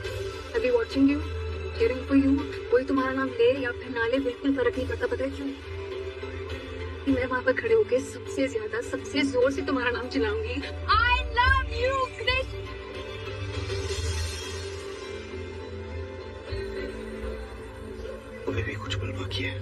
I'll be watching you, cheering for you. कोई तुम्हारा नाम ले या फिर ना ले, बिल्कुल फर्क नहीं पड़ता। पता है क्यों? कि मैं वहां पर खड़े होके सबसे ज्यादा सबसे जोर से तुम्हारा नाम चिल्लाऊंगी। I love you, Krish. अभी भी कुछ पल बाकी है।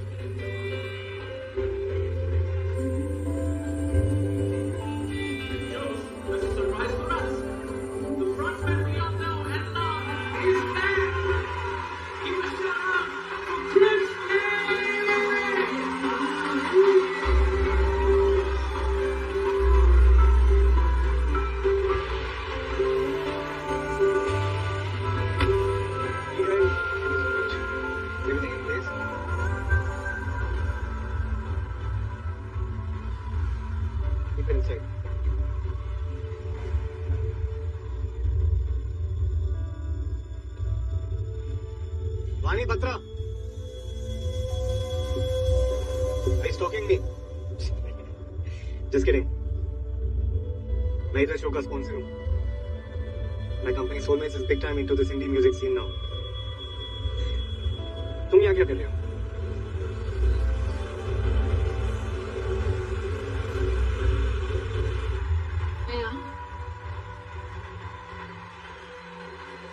Vani Batra, are you stalking me? Just kidding. मैं इधर शो का स्पॉन्सर हूँ। My company Soulmates is big time into this indie music scene now. तुम यहाँ क्या कर रहे हो?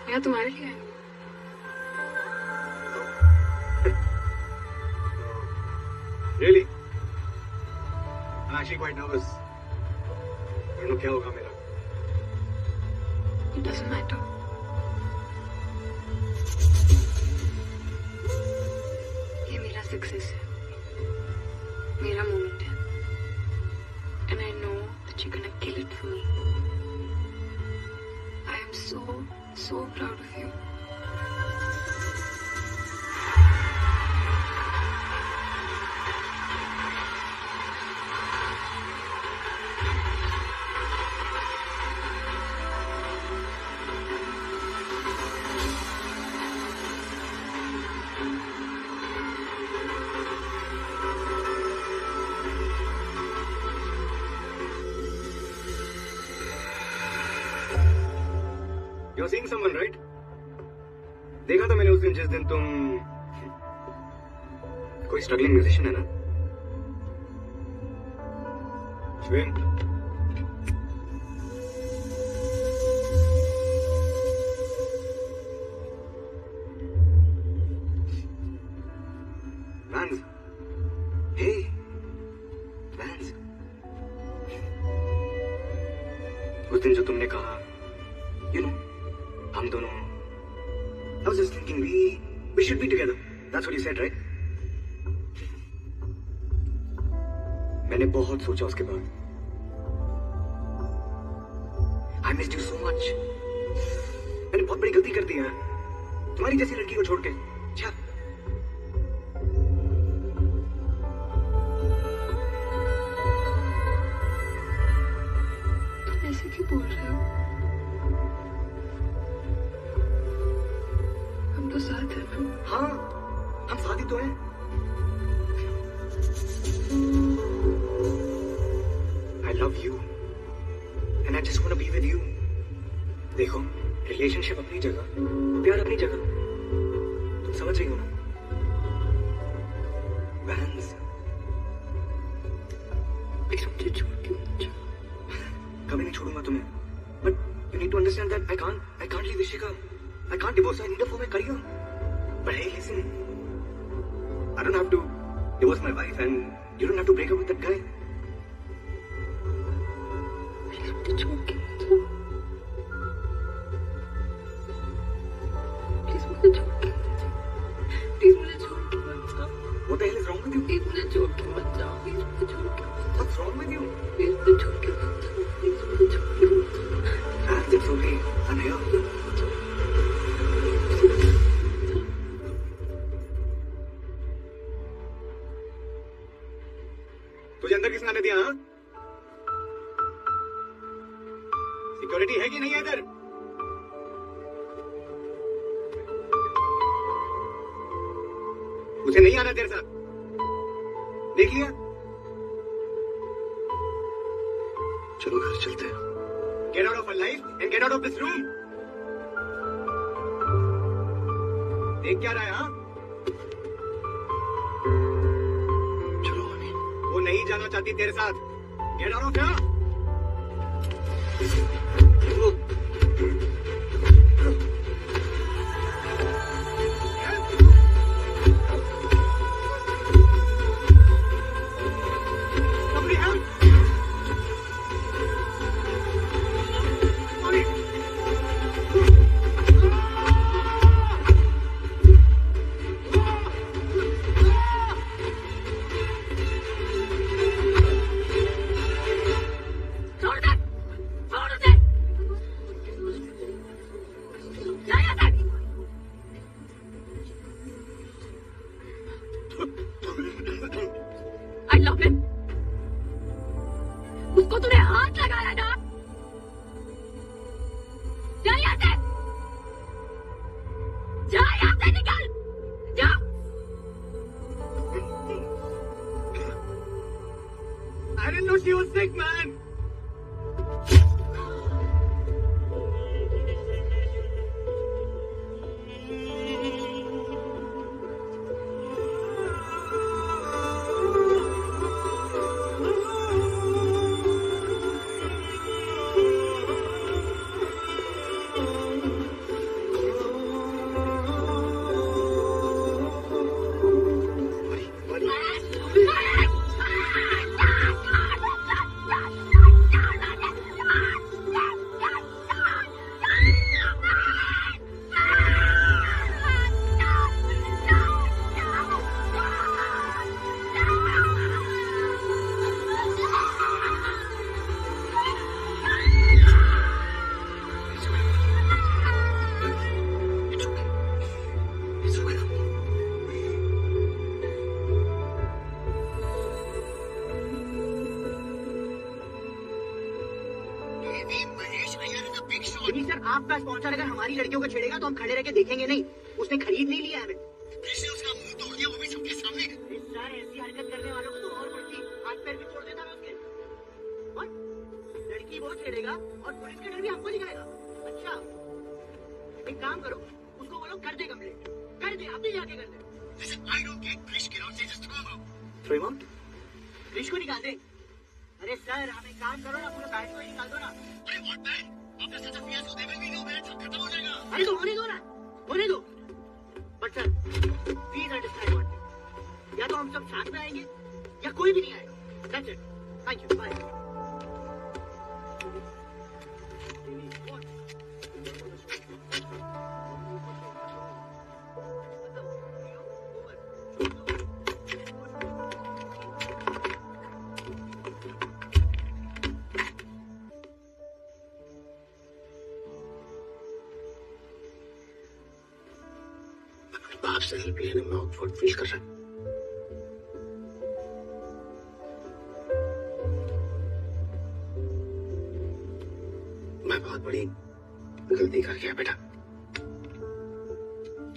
मैं तुम्हारे लिए आई हूँ। Really? I'm actually quite nervous. I don't know क्या होगा मेरा। It doesn't matter. ये मेरा सक्सेस है, मेरा मोमेंट है, and I know that you're gonna kill it for me. I am so proud of you. You're seeing someone, right? देखा था मैंने उस दिन, जिस दिन तुम कोई स्ट्रगलिंग म्यूजिशियन है ना? श्वेन, Vans. Hey, Vans. उस दिन जो तुमने कहा, you know, हम दोनों, I was just thinking we should be together. That's what you said, right? मैंने बहुत सोचा उसके बाद. I missed you so much. मैंने बहुत बड़ी गलती कर दी है. तुम्हारी जैसी लड़की को छोड़ के. अच्छा. तुम ऐसे क्यों बोल रहे हो? हम तो साथ हैं ना. हाँ, हम साथ ही तो हैं. I love you, and I just want to be with you. देखो, रिलेशनशिप अपनी जगह, प्यार अपनी जगह. तुम समझ रही हो ना? Vans. प्लीज मुझे छोड़ के मत जाओ. कभी नहीं छोड़ूंगा तुम्हें. But you need to understand that I can't leave Ishika. I can't divorce her. I need her for my career. But hey, listen. I don't have to divorce my wife, and you don't have to break up with that guy. Please मुझे छोड़ के मत जाओ. Please मुझे छोड़ के मत जाओ. प्लीज मुझे छोड़ के मत जाओ. What the hell is wrong with you? Please मुझे छोड़ के मत जाओ. प्लीज मुझे छोड़ के मत जाओ. What's wrong with you? Please मुझे छोड़ के मत जाओ. प्लीज मुझे छोड़ के मत जाओ. Vans, it's okay. I'm here. तुझे अंदर किसने आने दिया? हाँ? सिक्योरिटी है कि नहीं है इधर? मुझे नहीं आना तेरे साथ. देख लिया? चलो घर चलते हैं. Get out of her life and get out of this room. देख क्या रहा है? हाँ? चलो हनी. वो नहीं जाना चाहती तेरे साथ. Get out of here. Somebody help. छोड़ दे. छोड़ दे. जा यहाँ से. I love him. उसको तूने हाथ लगाया ना. जा यहाँ से. जा यहाँ से निकल. जा. I didn't know she was sick, man. Sir आपका स्पॉन्सर अगर हमारी लड़कियों को छेड़ेगा तो हम खड़े रह के देखेंगे नहीं. उसने खरीद नहीं लिया हमें. उसका मुंह तोड़ दिया, वो भी सबके सामने. सर ऐसी हरकत करने वालों को तो और पड़ती. हाथ पैर भी छोड़ देता मैं उसके. और लड़की वो छेड़ेगा और पुलिस का डर भी हमको दिखाएगा. अच्छा एक काम करो, उसको बोलो कर दे कंप्लेंट. कर दे, अभी जाके कर दे. Listen, I don't get Krish get out, say just throw him out. Throw him out? Krrish को निकाल दे. अरे सर आप एक काम करो ना, पूरा बैच को ही निकाल दो ना. अरे what man? After such a fiasco, there will be no match. सब खत्म हो जाएगा. अरे तो होने दो ना, होने दो. But sir please understand one thing. या तो हम सब साथ में आएंगे या कोई भी नहीं आएगा? That's it. Thank you. Bye. बाप से हेल्प लेने में ऑकवर्ड फील कर रहा है। मैं बहुत बड़ी गलती कर गया बेटा।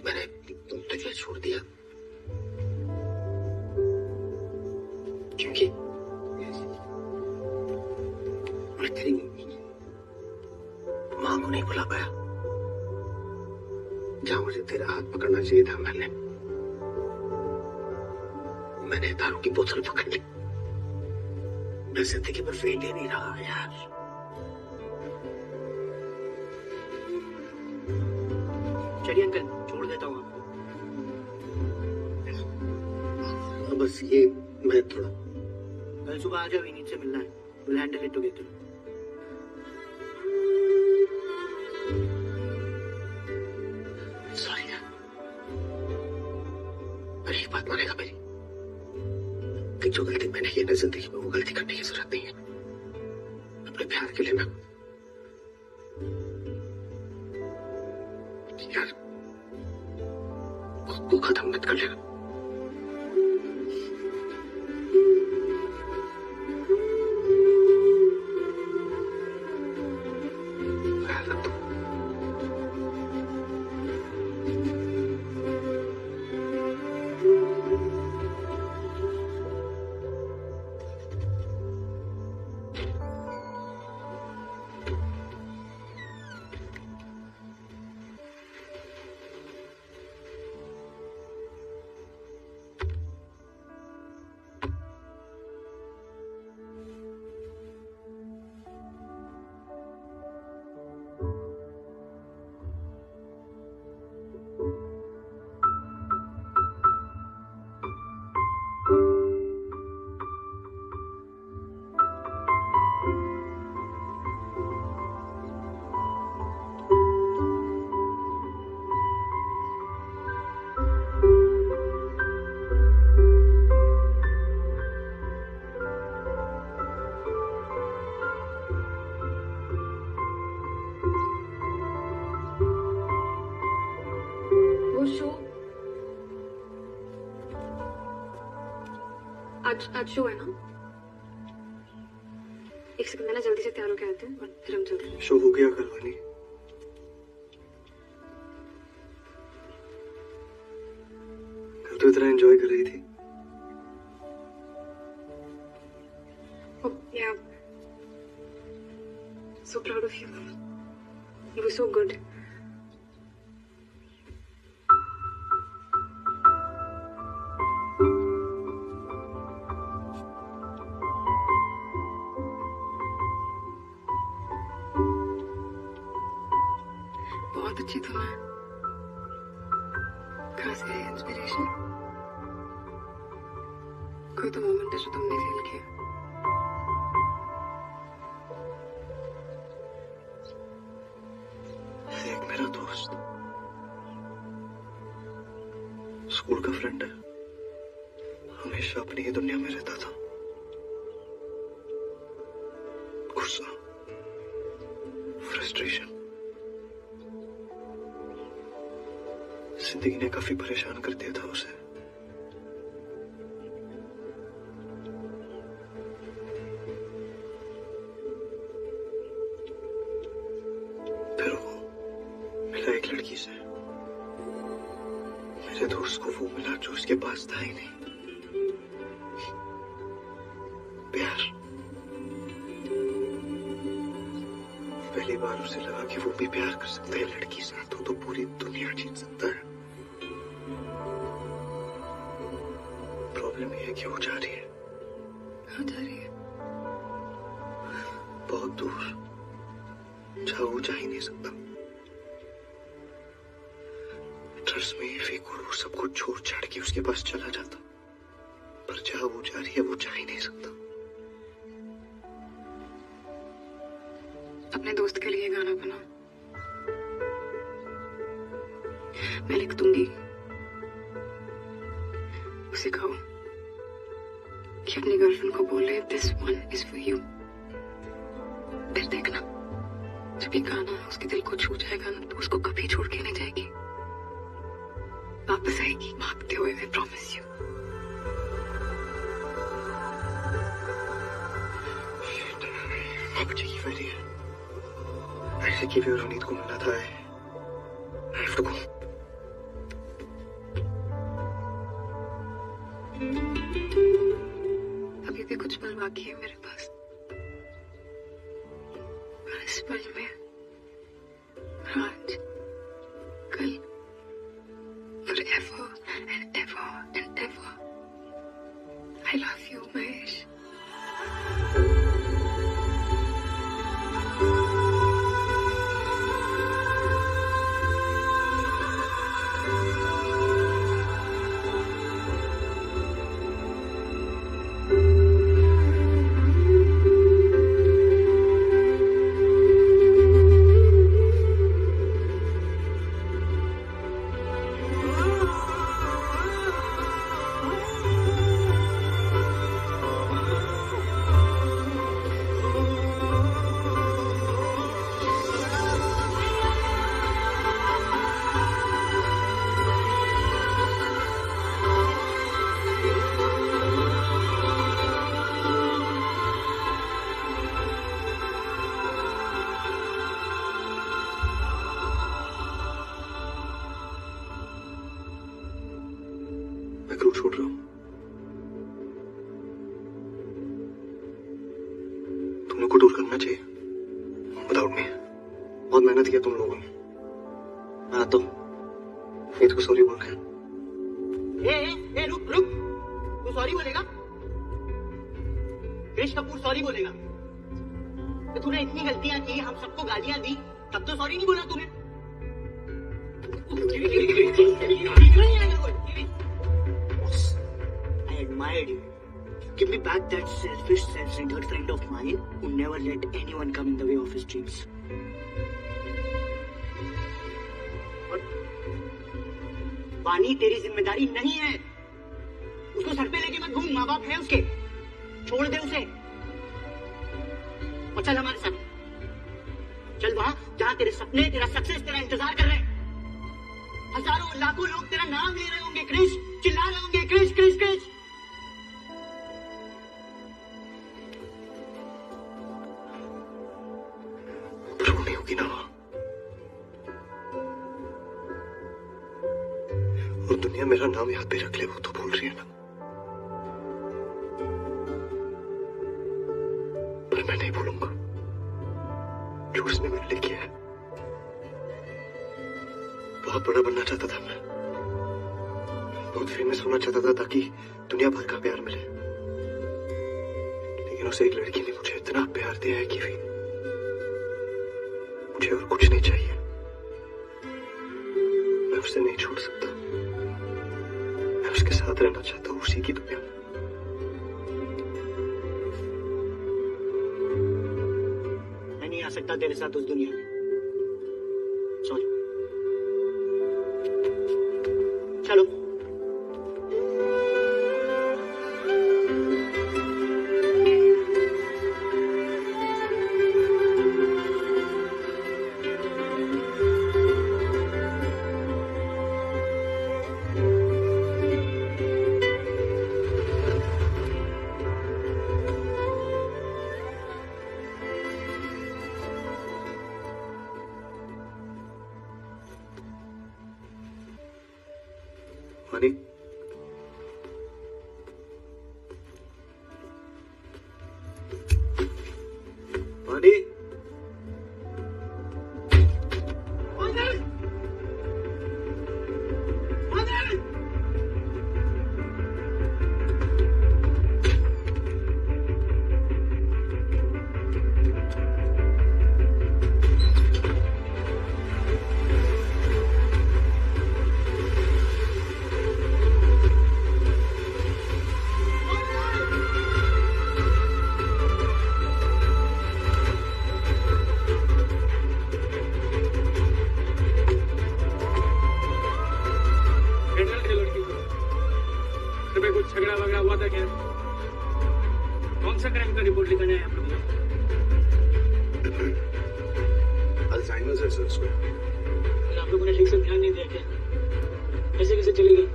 मैंने तुझे छोड़ दिया क्योंकि मैं तेरी मां को नहीं बुला पाया। जहां मुझे तेरा हाथ पकड़ना चाहिए था मैंने दारू की बोतल पकड़ ली। मैं जिंदगी पर फेल ही नहीं रहा यार। चलिए अंकल, छोड़ देता हूँ आपको। बस ये मैं थोड़ा कल सुबह आ जाओ, विनीत से मिलना है। We'll handle it together. Sorry यार, पर एक बात मानेगा मेरी कि जो गलती मैंने की ना जिंदगी में, वो गलती करने की जरूरत नहीं है। अपने प्यार के लिए ना यार खुद को खत्म मत कर लेना। आज शो है ना? एक सेकंड, मैं ना जल्दी से तैयार होके आते हैं और फिर हम चलते हैं। शो हो गया कलवानी? कल तो इतना एंजॉय कर रही थी। Oh, yeah. So proud of you. You were so good. बहुत अच्छी धुन है। कहाँ से है इंस्पिरेशन? कोई तो मोमेंट है जो तुमने फील किया? एक मेरा दोस्त, स्कूल का फ्रेंड है, हमेशा अपनी ही दुनिया में रहता था। गुस्सा, फ्रस्ट्रेशन, जिंदगी ने काफी परेशान कर दिया था उसे। फिर वो मिला एक लड़की से। मेरे दोस्त को वो मिला जो उसके पास था ही नहीं। प्यार। पहली बार उसे लगा कि वो भी प्यार कर सकता है लड़की साथ हो तो पूरी दुनिया जीत सकता है। प्रॉब्लम ये है कि वो जा रही है। कहाँ जा रही है? बहुत दूर, जहाँ वो जा ही नहीं सकता। ट्रस्ट में, फिर वो सब कुछ छोड़ छाड़ के उसके पास चला जाता, पर जहां वो जा रही है वो जा ही नहीं सकता। अपने दोस्त के लिए गाना बनाओ, मैं लिख दूंगी। उसे कहो कि अपनी गर्लफ्रेंड को बोले this one is for you. फिर देखना जब ये गाना उसके दिल को छू जाएगा ना, तो उसको कभी छोड़ के नहीं जाएगी, वापस आएगी भागते हुए। I promise you. But you ready? I should give you a need को मिलना था। I have to go. अभी भी कुछ पल बाकी है मेरे पास, और इस पल में आज कल forever and ever and ever I love you Mahesh. मैं क्रू छोड़ रहा हूँ। तुम लोग को टूर करना चाहिए विदाउट मी। बहुत मेहनत किया तुम लोगों ने। मैं आता हूँ नीत को सॉरी बोल के। ए, रुक रुक, तू सॉरी बोलेगा? कृष कपूर सॉरी बोलेगा? तो तूने इतनी गलतियां की, हम सबको गालियां दी, तब तो सॉरी नहीं बोला तूने। I admired you. Give me back that selfish, self-centered friend of mine who never let anyone come in the way of his dreams. और वानी तेरी जिम्मेदारी नहीं है। उसको सर पे लेके मत घूम, माँ बाप है उसके, छोड़ दे उसे और चल हमारे साथ। चल वहां जहां तेरे सपने, तेरा सक्सेस, तेरा इंतजार कर रहे हैं। हजारों लाखों लोग तेरा नाम ले रहे होंगे क्रिश, चिल्ला रहे होंगे क्रिश क्रिश क्रिश। रोनी होगी ना और दुनिया मेरा नाम याद पे रख ले, वो तो बोल रही है ना। पर मैं नहीं भूलूंगा जो उसने मेरे लिए किया है। बहुत बड़ा बनना चाहता था मैं, बहुत फेमस होना चाहता था ताकि दुनिया भर का प्यार मिले। लेकिन उसे एक लड़की ने मुझे इतना प्यार दिया है कि मुझे और कुछ नहीं चाहिए। मैं उसे नहीं छोड़ सकता, मैं उसके साथ रहना चाहता हूँ उसी की दुनिया में। मैं नहीं आ सकता तेरे साथ उस दुनिया में। सॉरी। चलो घर में कुछ झगड़ा वगड़ा हुआ था क्या? कौन सा क्राइम का रिपोर्ट लिखाना है आप लोगों को? अल्जाइमर्स है सर उसको। फिर आप लोगों ने ठीक से ध्यान नहीं दिया क्या? ऐसे कैसे चली गई?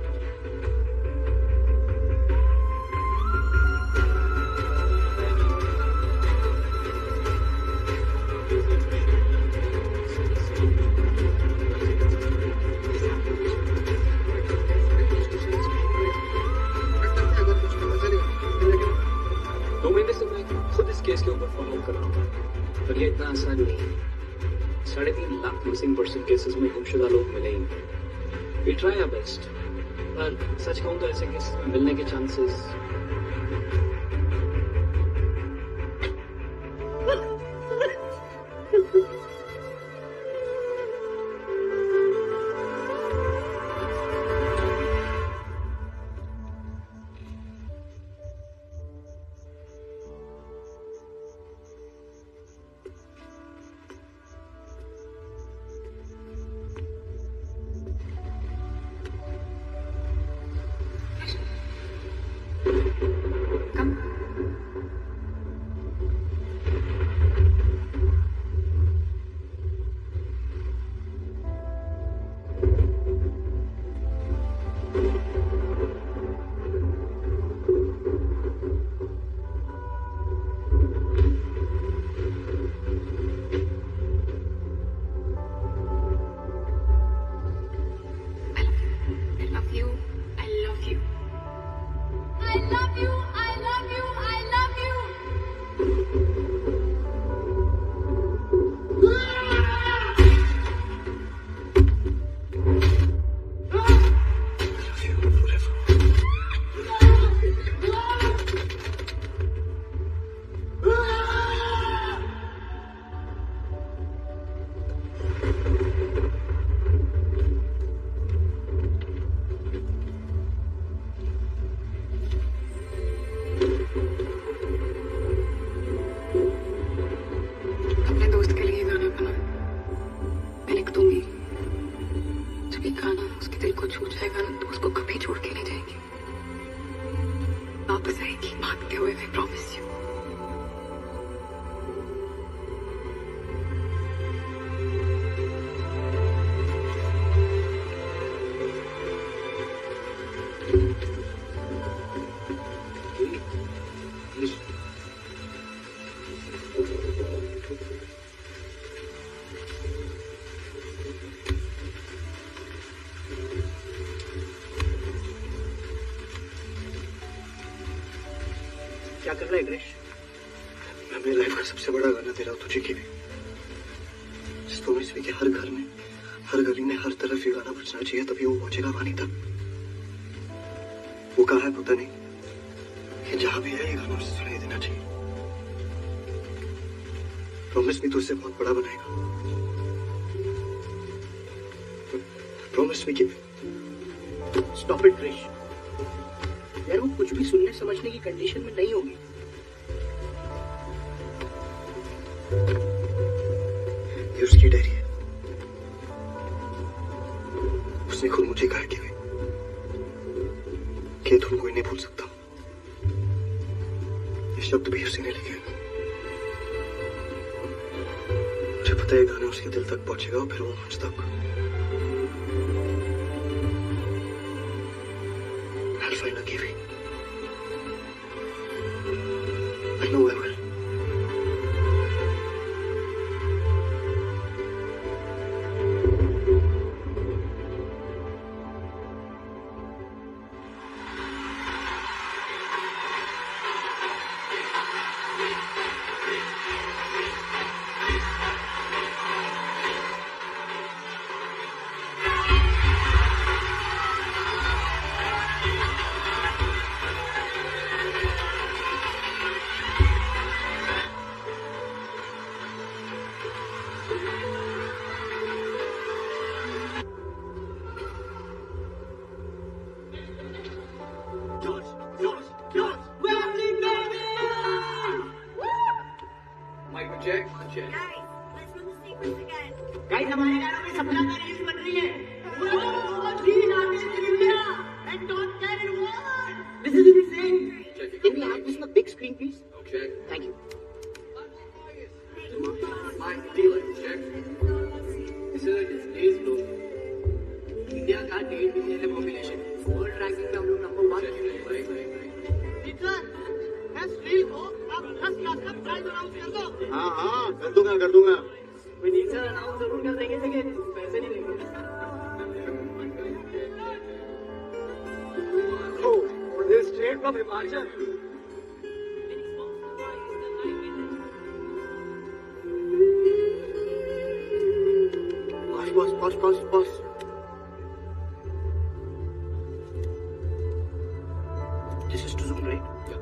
केस के ऊपर फॉलो कर रहा हूँ, पर ये इतना आसान नहीं है। 3.5 लाख मिसिंग पर्सन केसेस में गुमशुदा लोग मिले ही। वी ट्राई आवर बेस्ट, पर सच कहूँ तो ऐसे केसेस में मिलने के चांसेस क्या कर रहा है ग्रेश? मैं अपनी लाइफ का सबसे बड़ा गाना दे रहा हूँ तुझे के लिए। जिस प्रॉमिस में कि हर घर में, हर गली में, हर तरफ ये गाना बजना चाहिए, तभी वो पहुंचेगा वानी तक। वो कहा है पता नहीं, कि जहां भी है ये गाना उसे सुनाई देना चाहिए। प्रॉमिस भी तो उससे बहुत बड़ा बनाएगा। प्रॉमिस भी कि स्टॉप इट ग्रेश। यार वो कुछ भी सुनने समझने की कंडीशन में नहीं होगी। ये उसकी डायरी है। उसने खुद मुझे कहा कि तुम कोई नहीं भूल सकता। ये शब्द भी उसी ने लिखे। मुझे पता है गाना उसके दिल तक पहुंचेगा और फिर वो मुझ तक। I'll find a Kiwi. I know I will. This is insane. Can we have this on the big screen, please? Okay. Thank you. Fine, dealer, check. This is a disgrace, bro. India का 8 billion है population. World ranking में हम लोग number 1 क्यों नहीं? Teacher, मैं steel को आप 10 क्लास का प्राइज अनाउंस कर दो। हाँ, कर दूंगा। Minister अनाउंस जरूर कर देंगे लेकिन पैसे नहीं देंगे। Oh, this straight from Himachal. Pause. This is to Zoom, right? Yeah.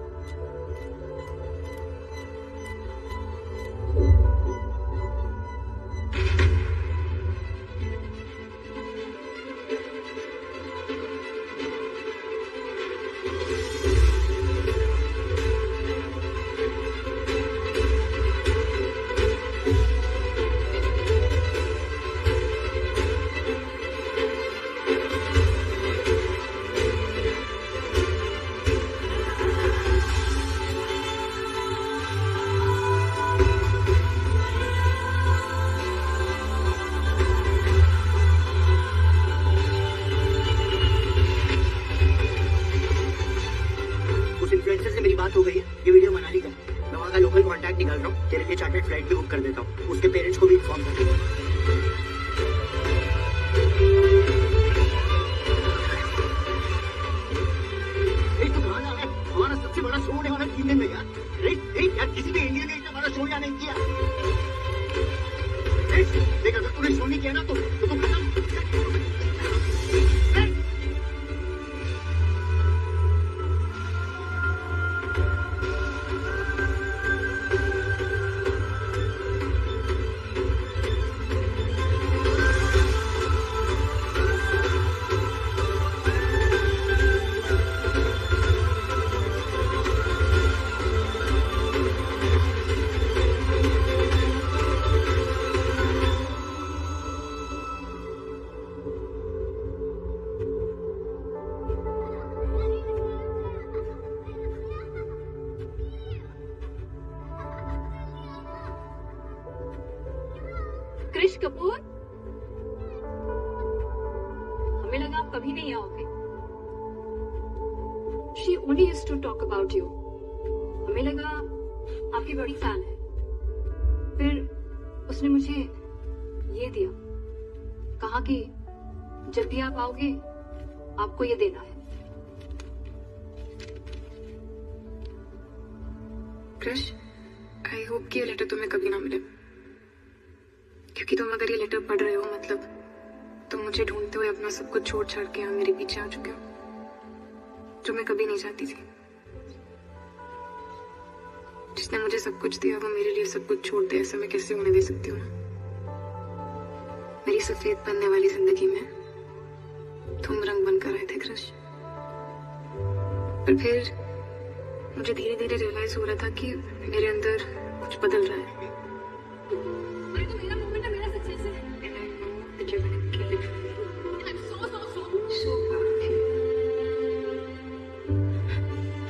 बात हो गई है, ये वीडियो मनाली का। मैं वहाँ का लोकल कॉन्टैक्ट निकाल रहा हूँ, तेरे लिए चार्टर्ड फ्लाइट भी बुक कर देता हूँ, उसके पेरेंट्स को भी इन्फॉर्म कर देता हूँ। हमारा सबसे बड़ा शो होने वाला 3 दिन में यार, यार किसी भी इंडियन ने इतना बड़ा शो यहाँ नहीं किया। देख अगर तूने शो नहीं किया ना तो तुम खत्म। कृष कपूर, हमें लगा आप कभी नहीं आओगे। She only used to talk about you. हमें लगा आपकी बड़ी फैन है। फिर उसने मुझे ये दिया, कहा कि जब भी आप आओगे आपको ये देना है। कृष, आई होप कि ये लेटर तुम्हें कभी ना मिले, क्योंकि तुम अगर ये लेटर पढ़ रहे हो मतलब तुम मुझे ढूंढते हुए अपना सब कुछ छोड़ छाड़ के यहाँ मेरे पीछे आ चुके हो, जो मैं कभी नहीं चाहती थी। जिसने मुझे सब कुछ दिया वो मेरे लिए सब कुछ छोड़ दे, ऐसा मैं कैसे होने दे सकती हूँ? मेरी सफेद बनने वाली जिंदगी में तुम रंग बनकर आए थे कृष, पर फिर मुझे धीरे धीरे रियलाइज हो रहा था कि मेरे अंदर कुछ बदल रहा है।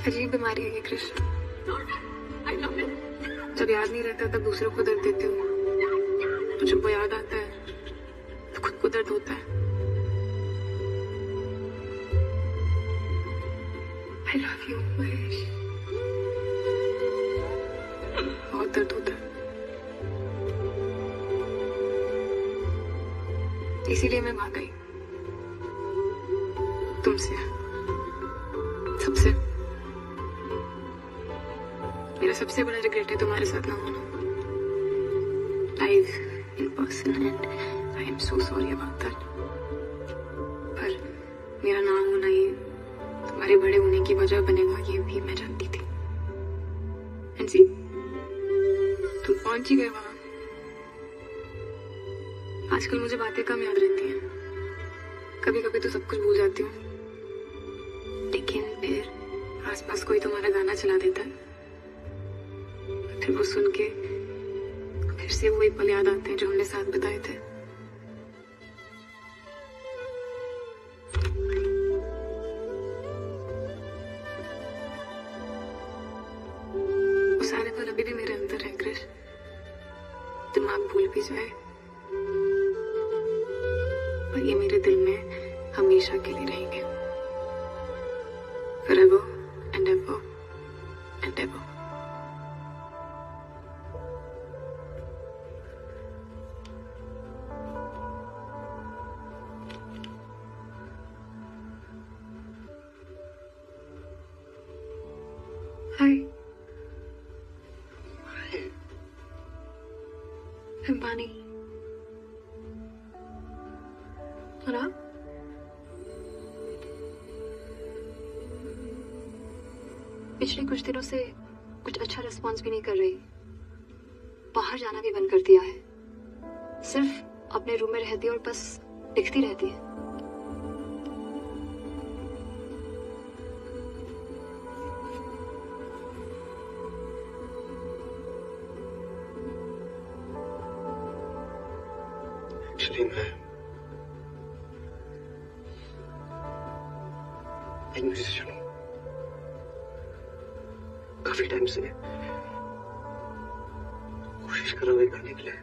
अजीब बीमारी है ये कृष, जब याद नहीं रहता तब दूसरों को दर्द देते हो, तो जब वो याद आता है तो खुद को दर्द होता है। I love you, Mahesh. बहुत दर्द होता है, इसीलिए मैं भाग गई तुमसे, सबसे। मेरा सबसे बड़ा रिग्रेट है तुम्हारे साथ ना होना, live in person, and I am so sorry about that. पर मेरा ना होना ही तुम्हारे बड़े होने की वजह बनेगा, ये भी मैं जानती थी। एंड सी, तुम पहुंच ही गए वहां। आजकल मुझे बातें कम याद रहती हैं, कभी कभी तो सब कुछ भूल जाती हूँ, लेकिन फिर आसपास कोई तुम्हारा गाना चला देता है, फिर वो सुन के फिर से वही पल याद आते हैं जो हमने साथ बिताए थे। जाए, पर ये मेरे दिल में हमेशा के लिए रहेंगे। Forever and ever and ever. Hi. I'm Bani. और आप? पिछले कुछ दिनों से कुछ अच्छा रिस्पॉन्स भी नहीं कर रही। बाहर जाना भी बंद कर दिया है। सिर्फ अपने रूम में रहती है और बस लिखती रहती है। एक्चुअली मैं एक म्यूजिशियन हूँ। काफी टाइम से कोशिश कर रहा हूँ गाने के लिए।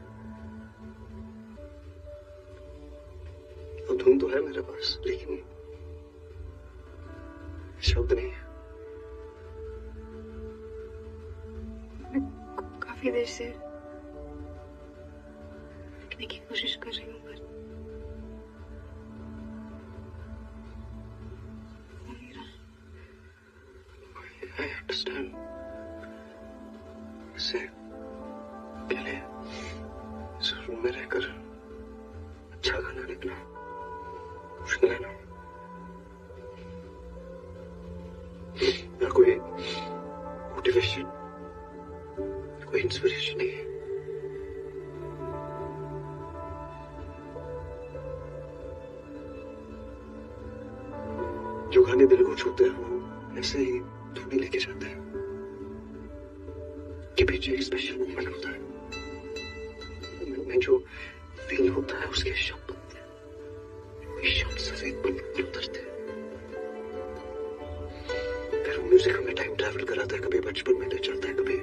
और धुन तो है मेरे पास, लेकिन शब्द नहीं है। मैं काफी देर से लिखने की कोशिश कर रही हूँ, पर I understand. से पहले इस रूम में रहकर अच्छा गाना लिखना मुश्किल है ना। ना कोई मोटिवेशन, कोई इंस्पिरेशन नहीं है। जो गाने दिल को छूते हैं वो ऐसे ही धुनी लेके जाते हैं कि पीछे एक स्पेशल मोमेंट होता है। में जो फील होता है उसके शब्द बनते हैं, वही शब्द सफेद बन के उतरते हैं। फिर वो म्यूजिक हमें टाइम ट्रैवल कराता है, कभी बचपन में ले जाता है, कभी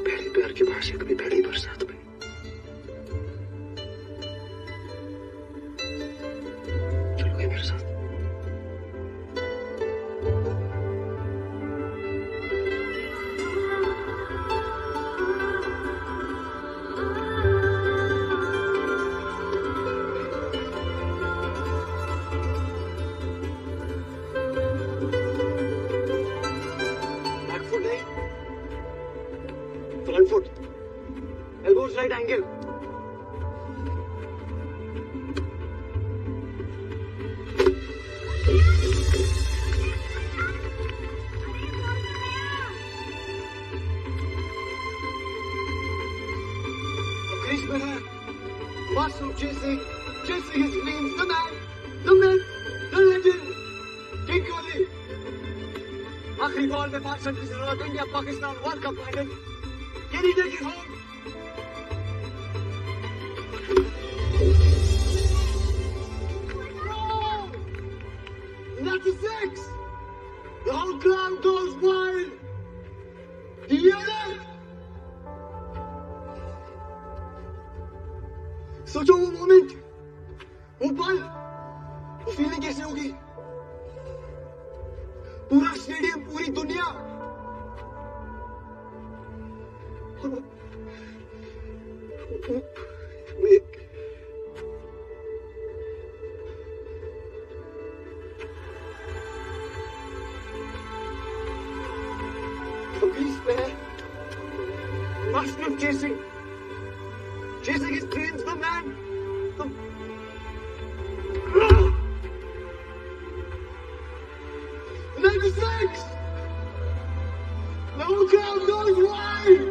पहले प्यार के बाहर से, कभी पहली बरसात में। चलोगे मेरे साथ? Front foot, elbows right angle. Chris Mehra, master of chasing his dreams, the man, the legend, King Kohli. आखिरी बॉल में 5 रन की जरूरत। India Pakistan world cup final. Can he take it home? That's a 6! The whole crowd goes wild! Do you hear that? सोचो वो moment, वो पल, वो feeling कैसे होगी? पूरा स्टेडियम, पूरी दुनिया master of chasing his dreams, the man, Number 6! The whole crowd goes wild!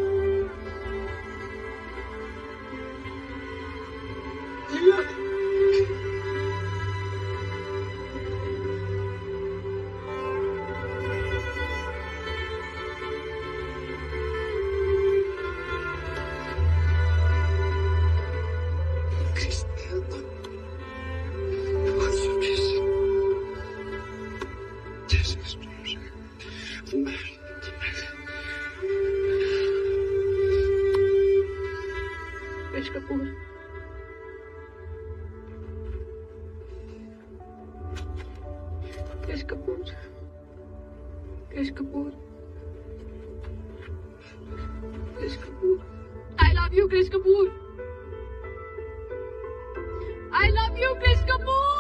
Krish Kapoor. Krish Kapoor. I love you, Krish Kapoor. I love you, Krish Kapoor.